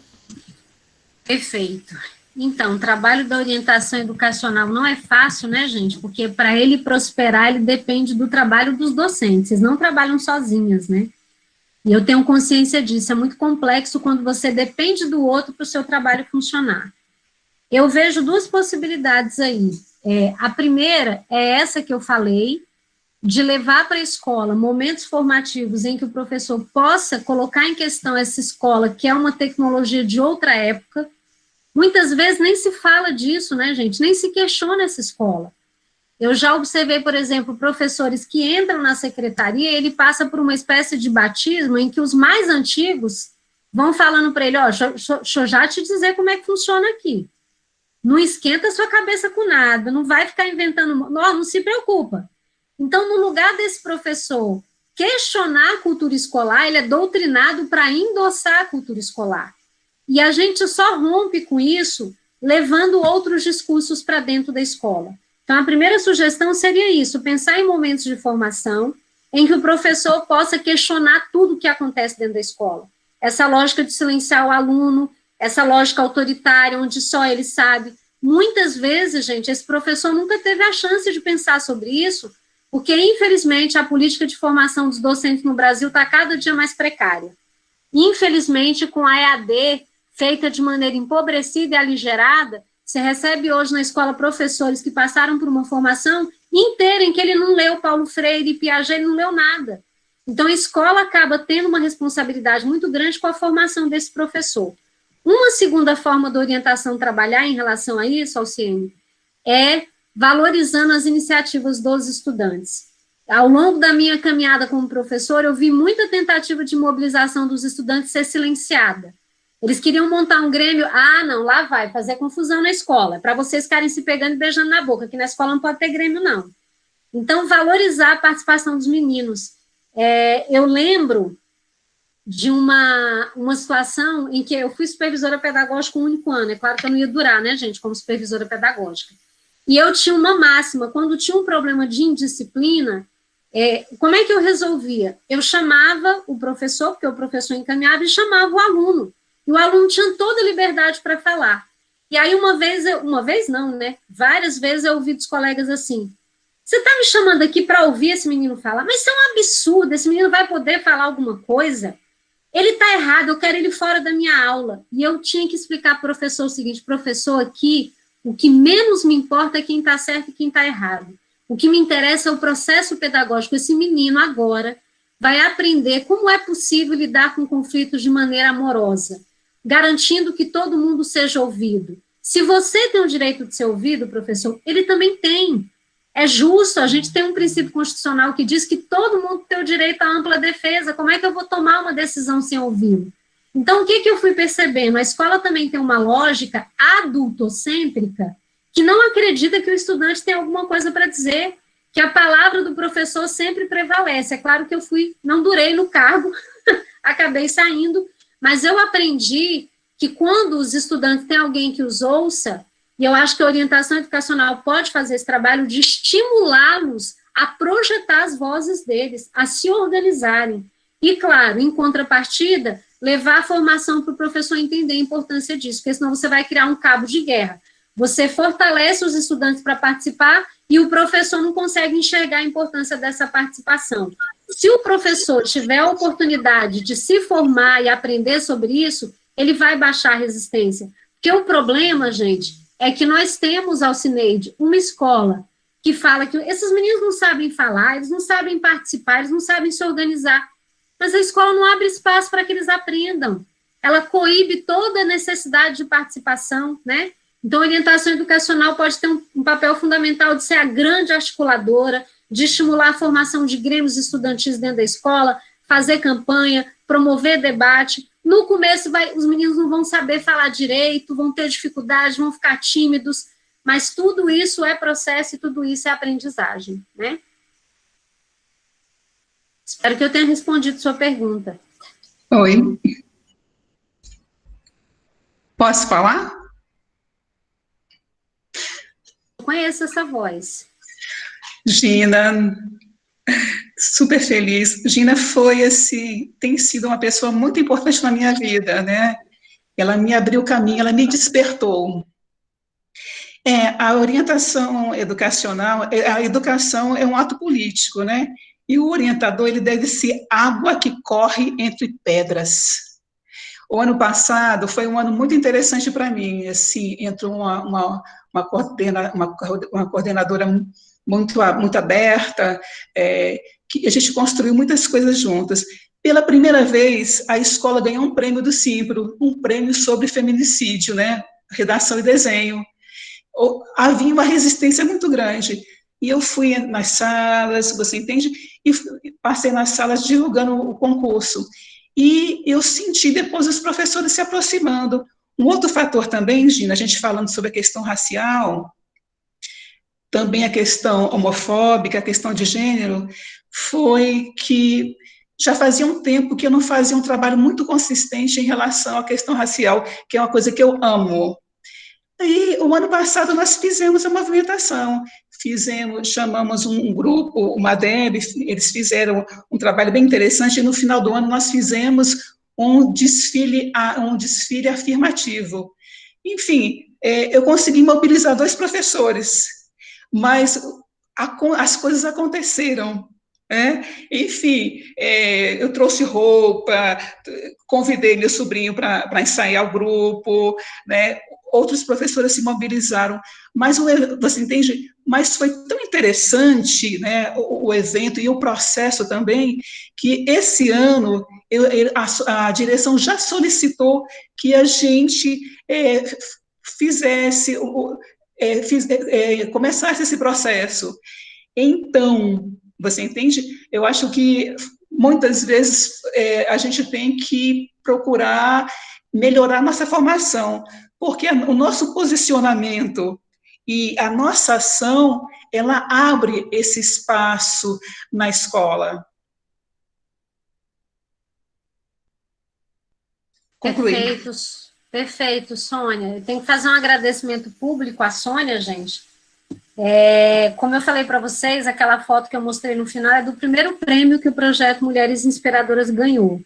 Perfeito. Então, o trabalho da orientação educacional não é fácil, né, gente? Porque para ele prosperar, ele depende do trabalho dos docentes, eles não trabalham sozinhas, né? E eu tenho consciência disso, é muito complexo quando você depende do outro para o seu trabalho funcionar. Eu vejo duas possibilidades aí. A primeira é essa que eu falei, de levar para a escola momentos formativos em que o professor possa colocar em questão essa escola, que é uma tecnologia de outra época. Muitas vezes nem se fala disso, né, gente? Nem se questiona essa escola. Eu já observei, por exemplo, professores que entram na secretaria e ele passa por uma espécie de batismo em que os mais antigos vão falando para ele, deixa eu já te dizer como é que funciona aqui. Não esquenta sua cabeça com nada, não vai ficar inventando, não se preocupa. Então, no lugar desse professor questionar a cultura escolar, ele é doutrinado para endossar a cultura escolar. E a gente só rompe com isso levando outros discursos para dentro da escola. Então, a primeira sugestão seria isso, pensar em momentos de formação em que o professor possa questionar tudo o que acontece dentro da escola. Essa lógica de silenciar o aluno, essa lógica autoritária, onde só ele sabe. Muitas vezes, gente, esse professor nunca teve a chance de pensar sobre isso, porque, infelizmente, a política de formação dos docentes no Brasil está cada dia mais precária. Infelizmente, com a EAD feita de maneira empobrecida e aligerada, você recebe hoje na escola professores que passaram por uma formação inteira em que ele não leu Paulo Freire e Piaget, ele não leu nada. Então, a escola acaba tendo uma responsabilidade muito grande com a formação desse professor. Uma segunda forma da orientação trabalhar em relação a isso, Alciene, é valorizando as iniciativas dos estudantes. Ao longo da minha caminhada como professor, eu vi muita tentativa de mobilização dos estudantes ser silenciada. Eles queriam montar um grêmio, não, lá vai, fazer confusão na escola, para vocês ficarem se pegando e beijando na boca, que na escola não pode ter grêmio, não. Então, valorizar a participação dos meninos. Eu lembro de uma situação em que eu fui supervisora pedagógica um único ano, é claro que eu não ia durar, né, gente, como supervisora pedagógica. E eu tinha uma máxima, quando tinha um problema de indisciplina, como é que eu resolvia? Eu chamava o professor, porque o professor encaminhava, e chamava o aluno. E o aluno tinha toda a liberdade para falar. E aí, várias vezes eu ouvi dos colegas assim, você está me chamando aqui para ouvir esse menino falar? Mas isso é um absurdo, esse menino vai poder falar alguma coisa? Ele está errado, eu quero ele fora da minha aula. E eu tinha que explicar para o professor o seguinte, professor, aqui, o que menos me importa é quem está certo e quem está errado. O que me interessa é o processo pedagógico. Esse menino agora vai aprender como é possível lidar com conflitos de maneira amorosa, garantindo que todo mundo seja ouvido. Se você tem o direito de ser ouvido, professor, ele também tem. É justo, a gente tem um princípio constitucional que diz que todo mundo tem o direito à ampla defesa. Como é que eu vou tomar uma decisão sem ouvi-lo? Então, o que eu fui percebendo? A escola também tem uma lógica adultocêntrica que não acredita que o estudante tem alguma coisa para dizer, que a palavra do professor sempre prevalece. É claro que eu não durei no cargo, acabei saindo, mas eu aprendi que quando os estudantes têm alguém que os ouça, e eu acho que a orientação educacional pode fazer esse trabalho de estimulá-los a projetar as vozes deles, a se organizarem. E, claro, em contrapartida, levar a formação para o professor entender a importância disso, porque senão você vai criar um cabo de guerra. Você fortalece os estudantes para participar e o professor não consegue enxergar a importância dessa participação. Se o professor tiver a oportunidade de se formar e aprender sobre isso, ele vai baixar a resistência. Porque o problema, gente, é que nós temos, Alcineide, uma escola que fala que esses meninos não sabem falar, eles não sabem participar, eles não sabem se organizar. Mas a escola não abre espaço para que eles aprendam. Ela coíbe toda a necessidade de participação, né? Então, a orientação educacional pode ter um papel fundamental de ser a grande articuladora, de estimular a formação de grêmios estudantis dentro da escola, fazer campanha, promover debate. No começo, os meninos não vão saber falar direito, vão ter dificuldade, vão ficar tímidos, mas tudo isso é processo e tudo isso é aprendizagem, né? Espero que eu tenha respondido sua pergunta. Oi. Posso falar? Eu conheço essa voz. Gina, super feliz. Gina foi, assim, tem sido uma pessoa muito importante na minha vida, né? Ela me abriu o caminho, ela me despertou. A orientação educacional, a educação é um ato político, né? E o orientador, ele deve ser água que corre entre pedras. O ano passado foi um ano muito interessante para mim, assim, entrou uma coordenadora muito aberta, que a gente construiu muitas coisas juntas. Pela primeira vez, a escola ganhou um prêmio do Simpro, um prêmio sobre feminicídio, né, redação e desenho. Havia uma resistência muito grande, e eu fui nas salas, você entende, e passei nas salas divulgando o concurso. E eu senti depois os professores se aproximando. Um outro fator também, Gina, a gente falando sobre a questão racial, também a questão homofóbica, a questão de gênero, foi que já fazia um tempo que eu não fazia um trabalho muito consistente em relação à questão racial, que é uma coisa que eu amo. E o ano passado nós fizemos a movimentação, chamamos um grupo, uma DEB, eles fizeram um trabalho bem interessante, e no final do ano nós fizemos um desfile afirmativo. Enfim, eu consegui mobilizar 2 professores, mas as coisas aconteceram. Enfim, eu trouxe roupa, convidei meu sobrinho para ensaiar o grupo, né? Outros professores se mobilizaram, mas você entende? Mas foi tão interessante, né, o evento e o processo também, que esse ano a direção já solicitou que a gente começasse esse processo. Então, você entende? Eu acho que muitas vezes a gente tem que procurar melhorar nossa formação, porque o nosso posicionamento e a nossa ação, ela abre esse espaço na escola. Concluí. Perfeito, Sônia. Eu tenho que fazer um agradecimento público à Sônia, gente. Como eu falei para vocês, aquela foto que eu mostrei no final é do primeiro prêmio que o projeto Mulheres Inspiradoras ganhou.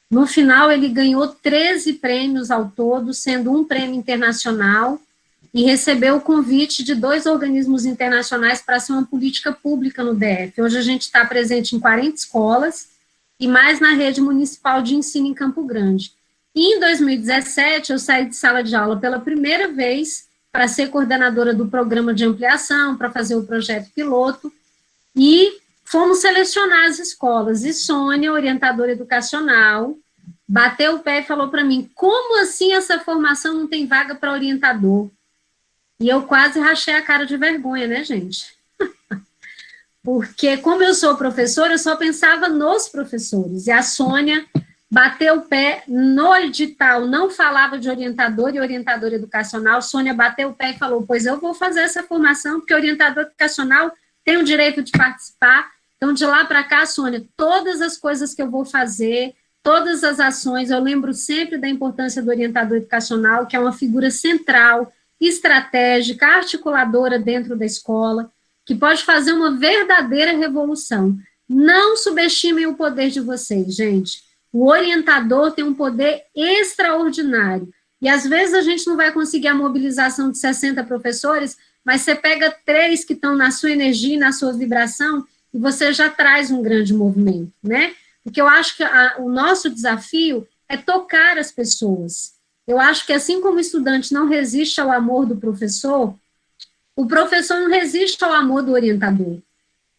No final, ele ganhou 13 prêmios ao todo, sendo um prêmio internacional, e recebeu o convite de 2 organismos internacionais para ser uma política pública no DF. Hoje a gente está presente em 40 escolas, e mais na rede municipal de ensino em Campo Grande. E em 2017, eu saí de sala de aula pela primeira vez para ser coordenadora do programa de ampliação, para fazer o projeto piloto, e fomos selecionar as escolas, e Sônia, orientadora educacional, bateu o pé e falou para mim, como assim essa formação não tem vaga para orientador? E eu quase rachei a cara de vergonha, né, gente? Porque, como eu sou professora, eu só pensava nos professores, e a Sônia bateu o pé no edital, não falava de orientador e orientadora educacional, Sônia bateu o pé e falou, pois eu vou fazer essa formação, porque orientador educacional tem o direito de participar. Então, de lá para cá, Sônia, todas as coisas que eu vou fazer, todas as ações, eu lembro sempre da importância do orientador educacional, que é uma figura central, estratégica, articuladora dentro da escola, que pode fazer uma verdadeira revolução. Não subestimem o poder de vocês, gente. O orientador tem um poder extraordinário. E, às vezes, a gente não vai conseguir a mobilização de 60 professores, mas você pega 3 que estão na sua energia e na sua vibração, e você já traz um grande movimento, né? Porque eu acho que o nosso desafio é tocar as pessoas. Eu acho que assim como o estudante não resiste ao amor do professor, o professor não resiste ao amor do orientador.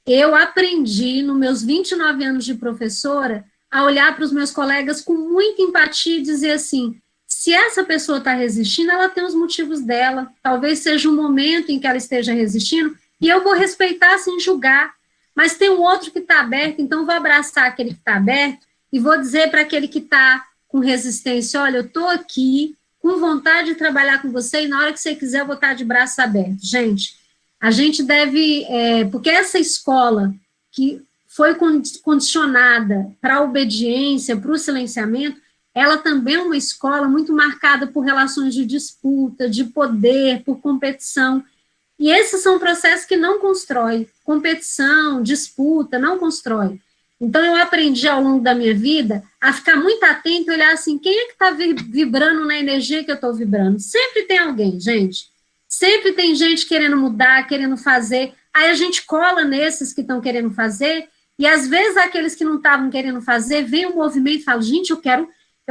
Eu aprendi, nos meus 29 anos de professora, a olhar para os meus colegas com muita empatia e dizer assim, se essa pessoa está resistindo, ela tem os motivos dela, talvez seja um momento em que ela esteja resistindo, e eu vou respeitar sem julgar. Mas tem um outro que está aberto, então vou abraçar aquele que está aberto e vou dizer para aquele que está com resistência, olha, eu estou aqui com vontade de trabalhar com você e na hora que você quiser eu vou estar de braços abertos. Gente, a gente deve, porque essa escola que foi condicionada para a obediência, para o silenciamento, ela também é uma escola muito marcada por relações de disputa, de poder, por competição. E esses são processos que não constroem. Competição, disputa, não constrói. Então, eu aprendi ao longo da minha vida a ficar muito atento e olhar assim, quem é que está vibrando na energia que eu estou vibrando? Sempre tem alguém, gente. Sempre tem gente querendo mudar, querendo fazer. Aí a gente cola nesses que estão querendo fazer E às vezes aqueles que não estavam querendo fazer, vem o movimento e falam, gente, eu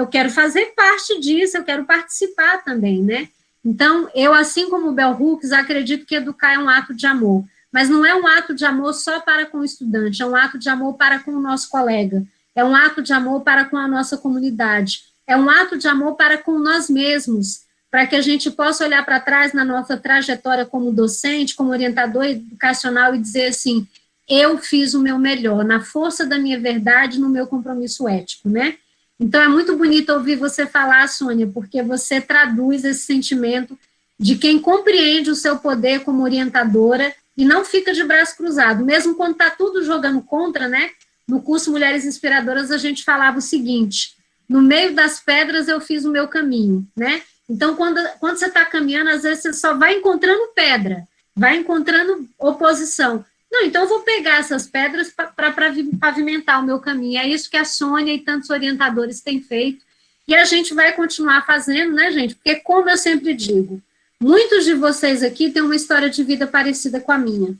quero fazer parte disso, eu quero participar também, né? Então, eu, assim como o Bell Hooks, acredito que educar é um ato de amor, mas não é um ato de amor só para com o estudante, é um ato de amor para com o nosso colega, é um ato de amor para com a nossa comunidade, é um ato de amor para com nós mesmos, para que a gente possa olhar para trás na nossa trajetória como docente, como orientador educacional e dizer assim, eu fiz o meu melhor, na força da minha verdade, no meu compromisso ético, né? Então, é muito bonito ouvir você falar, Sônia, porque você traduz esse sentimento de quem compreende o seu poder como orientadora e não fica de braço cruzado, mesmo quando está tudo jogando contra, né? No curso Mulheres Inspiradoras, a gente falava o seguinte, no meio das pedras eu fiz o meu caminho, né? Então, quando você está caminhando, às vezes você só vai encontrando pedra, vai encontrando oposição. Não, então eu vou pegar essas pedras para pavimentar o meu caminho. É isso que a Sônia e tantos orientadores têm feito. E a gente vai continuar fazendo, né, gente? Porque, como eu sempre digo, muitos de vocês aqui têm uma história de vida parecida com a minha.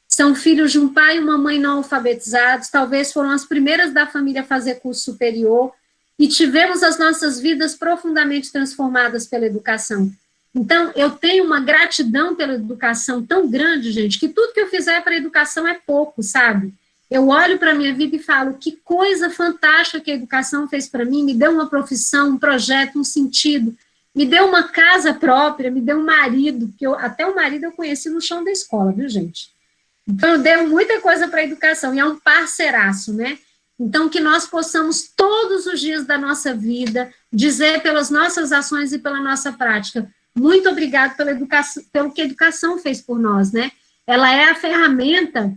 São filhos de um pai e uma mãe não alfabetizados, talvez foram as primeiras da família a fazer curso superior, e tivemos as nossas vidas profundamente transformadas pela educação. Então, eu tenho uma gratidão pela educação tão grande, gente, que tudo que eu fizer para a educação é pouco, sabe? Eu olho para a minha vida e falo, que coisa fantástica que a educação fez para mim, me deu uma profissão, um projeto, um sentido, me deu uma casa própria, me deu um marido, que até o marido eu conheci no chão da escola, viu, gente? Então, eu dei muita coisa para a educação, e é um parceiraço, né? Então, que nós possamos, todos os dias da nossa vida, dizer pelas nossas ações e pela nossa prática, muito obrigado pela educação, pelo que a educação fez por nós, né? Ela é a ferramenta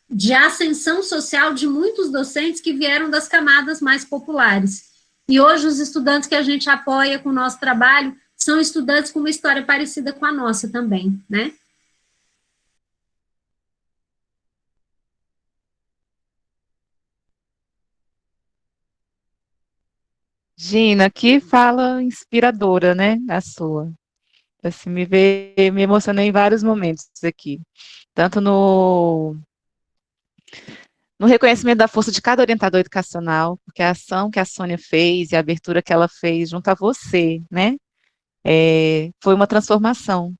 de ascensão social de muitos docentes que vieram das camadas mais populares. E hoje os estudantes que a gente apoia com o nosso trabalho são estudantes com uma história parecida com a nossa também, né? Gina, que fala inspiradora, né, a sua. Assim, me emocionei em vários momentos aqui. Tanto no reconhecimento da força de cada orientador educacional, porque a ação que a Sônia fez e a abertura que ela fez junto a você, né, foi uma transformação.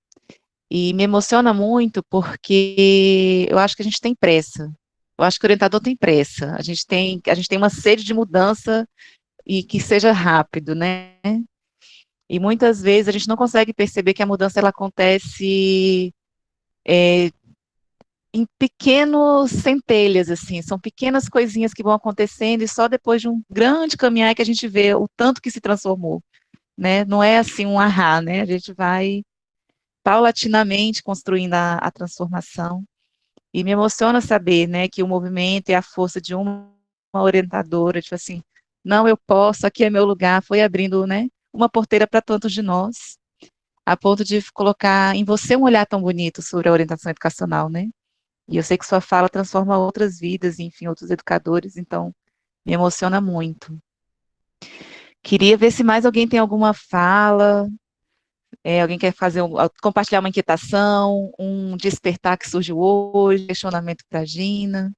E me emociona muito porque eu acho que a gente tem pressa. Eu acho que o orientador tem pressa. A gente tem uma sede de mudança e que seja rápido, né? E muitas vezes a gente não consegue perceber que a mudança ela acontece em pequenos centelhas, assim, são pequenas coisinhas que vão acontecendo e só depois de um grande caminhar que a gente vê o tanto que se transformou, né? Não é assim um ahá, né? A gente vai paulatinamente construindo a transformação. E me emociona saber, né, que o movimento e a força de uma orientadora, tipo assim, não, eu posso, aqui é meu lugar, foi abrindo, né, uma porteira para tantos de nós, a ponto de colocar em você um olhar tão bonito sobre a orientação educacional, né? E eu sei que sua fala transforma outras vidas, enfim, outros educadores, então me emociona muito. Queria ver se mais alguém tem alguma fala, alguém quer compartilhar uma inquietação, um despertar que surgiu hoje, questionamento para a Gina,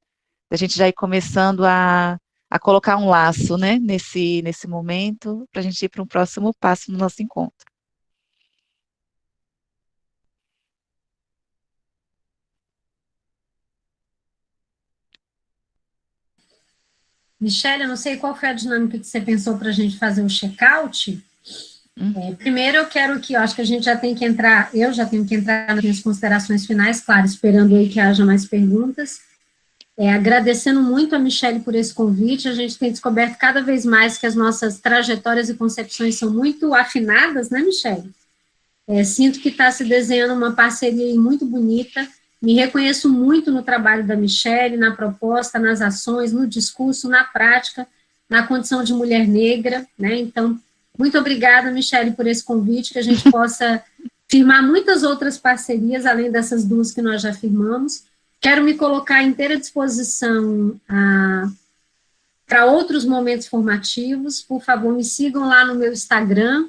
a gente já ir começando a colocar um laço, né, nesse momento, para a gente ir para um próximo passo no nosso encontro. Michele, eu não sei qual foi a dinâmica que você pensou para a gente fazer o check-out. Primeiro eu quero que, eu acho que a gente já tem que entrar, eu já tenho que entrar nas minhas considerações finais, claro, esperando aí que haja mais perguntas. Agradecendo muito a Michele por esse convite, a gente tem descoberto cada vez mais que as nossas trajetórias e concepções são muito afinadas, né, Michele? Sinto que está se desenhando uma parceria muito bonita, me reconheço muito no trabalho da Michele, na proposta, nas ações, no discurso, na prática, na condição de mulher negra, né, então, muito obrigada, Michele, por esse convite, que a gente possa firmar muitas outras parcerias, além dessas duas que nós já firmamos. Quero me colocar à inteira disposição para outros momentos formativos. Por favor, me sigam lá no meu Instagram,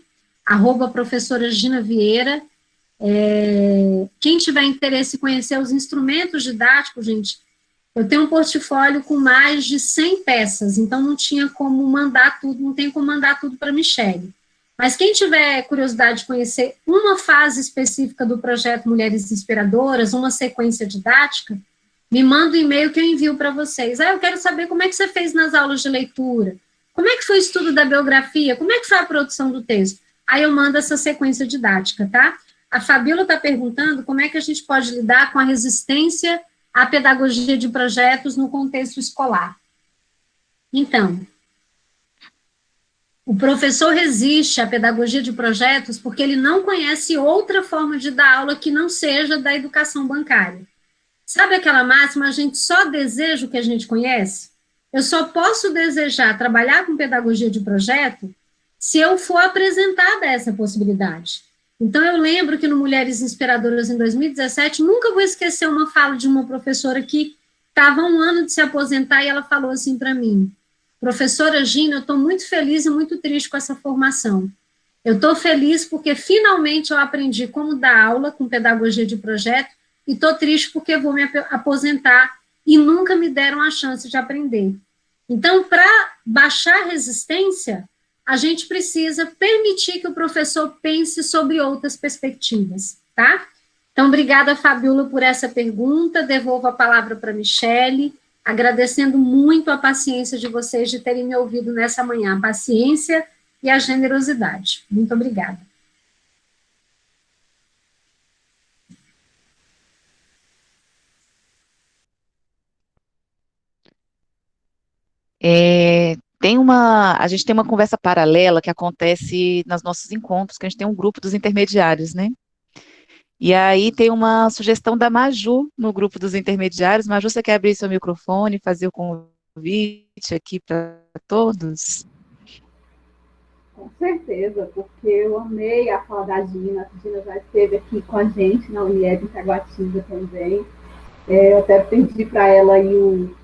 @professora Gina Vieira. Quem tiver interesse em conhecer os instrumentos didáticos, gente, Eu tenho um portfólio com mais de 100 peças, então não tinha como mandar tudo, não tem como mandar tudo para a Michele. Mas quem tiver curiosidade de conhecer uma fase específica do projeto Mulheres Inspiradoras, uma sequência didática, me manda um e-mail que eu envio para vocês. Eu quero saber como é que você fez nas aulas de leitura, como é que foi o estudo da biografia, como é que foi a produção do texto. Aí eu mando essa sequência didática, tá? A Fabíola está perguntando como é que a gente pode lidar com a resistência à pedagogia de projetos no contexto escolar. Então, o professor resiste à pedagogia de projetos porque ele não conhece outra forma de dar aula que não seja da educação bancária. Sabe aquela máxima, a gente só deseja o que a gente conhece? Eu só posso desejar trabalhar com pedagogia de projeto se eu for apresentada essa possibilidade. Então, eu lembro que no Mulheres Inspiradoras, em 2017, nunca vou esquecer uma fala de uma professora que estava há um ano de se aposentar e ela falou assim para mim: professora Gina, eu estou muito feliz e muito triste com essa formação. Eu estou feliz porque finalmente eu aprendi como dar aula com pedagogia de projeto e estou triste porque vou me aposentar e nunca me deram a chance de aprender. Então, para baixar a resistência, a gente precisa permitir que o professor pense sobre outras perspectivas, tá? Então, obrigada, Fabíola, por essa pergunta. Devolvo a palavra para a Michele, agradecendo muito a paciência de vocês de terem me ouvido nessa manhã, a paciência e a generosidade. Muito obrigada. A gente tem uma conversa paralela que acontece nos nossos encontros, que a gente tem um grupo dos intermediários, né? E aí tem uma sugestão da Maju no grupo dos intermediários. Maju, você quer abrir seu microfone e fazer o convite aqui para todos? Com certeza, porque eu amei a fala da Gina. A Gina já esteve aqui com a gente na Unieb em Taguatinga também. Eu até pedi para ela aí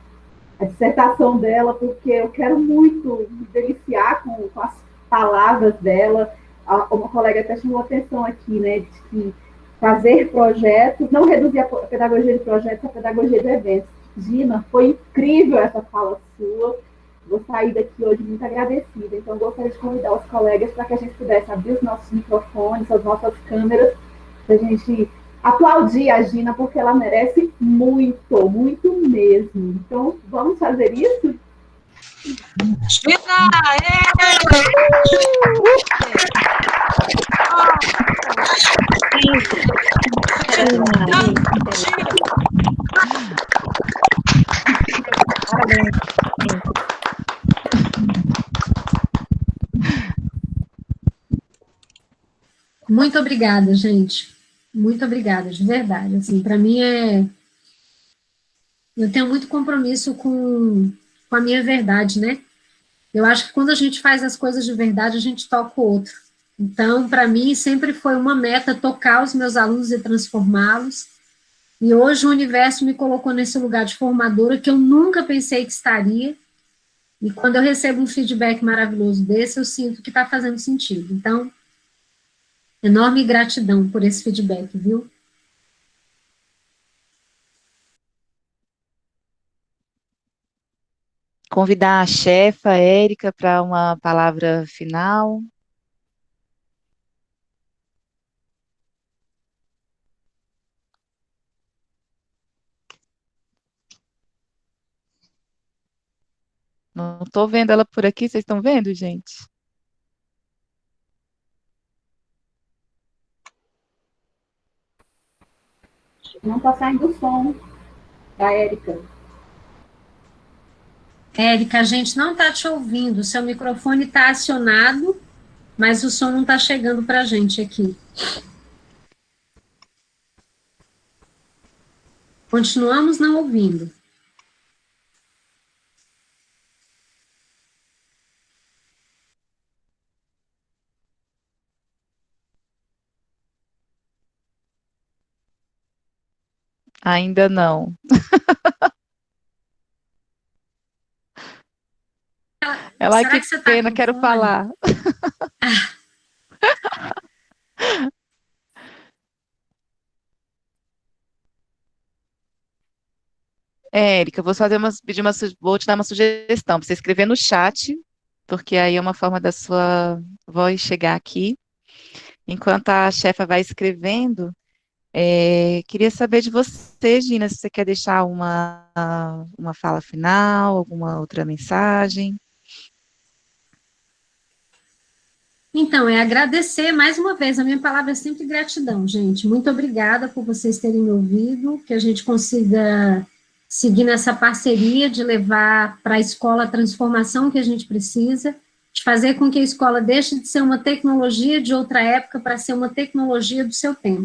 a dissertação dela, porque eu quero muito me deliciar com as palavras dela. Uma colega até chamou atenção aqui, né, de que fazer projetos, não reduzir a pedagogia de projetos à pedagogia de eventos. Gina, foi incrível essa fala sua. Vou sair daqui hoje muito agradecida. Então, gostaria de convidar os colegas para que a gente pudesse abrir os nossos microfones, as nossas câmeras, para a gente aplaudir a Gina, porque ela merece muito, muito mesmo. Então, vamos fazer isso? Gina! Muito obrigada, gente. Muito obrigada, de verdade. Assim, para mim eu tenho muito compromisso com a minha verdade, né? Eu acho que quando a gente faz as coisas de verdade, a gente toca o outro. Então, para mim, sempre foi uma meta tocar os meus alunos e transformá-los. E hoje o universo me colocou nesse lugar de formadora que eu nunca pensei que estaria. E quando eu recebo um feedback maravilhoso desse, eu sinto que está fazendo sentido. Então, enorme gratidão por esse feedback, viu? Convidar a chefa, Érica, para uma palavra final. Não estou vendo ela por aqui, vocês estão vendo, gente? Não está saindo o som da Érica. Érica, a gente não está te ouvindo. Seu microfone está acionado, mas o som não está chegando para a gente aqui. Continuamos não ouvindo. Ainda não. Ela, Será que que você tá pena, com quero fone? falar. Érica, vou te dar uma sugestão para você escrever no chat, porque aí é uma forma da sua voz chegar aqui. Enquanto a chefa vai escrevendo, queria saber de você, Gina, se você quer deixar uma fala final, alguma outra mensagem. Então, agradecer mais uma vez, a minha palavra é sempre gratidão, gente. Muito obrigada por vocês terem me ouvido, que a gente consiga seguir nessa parceria de levar para a escola a transformação que a gente precisa, de fazer com que a escola deixe de ser uma tecnologia de outra época para ser uma tecnologia do seu tempo.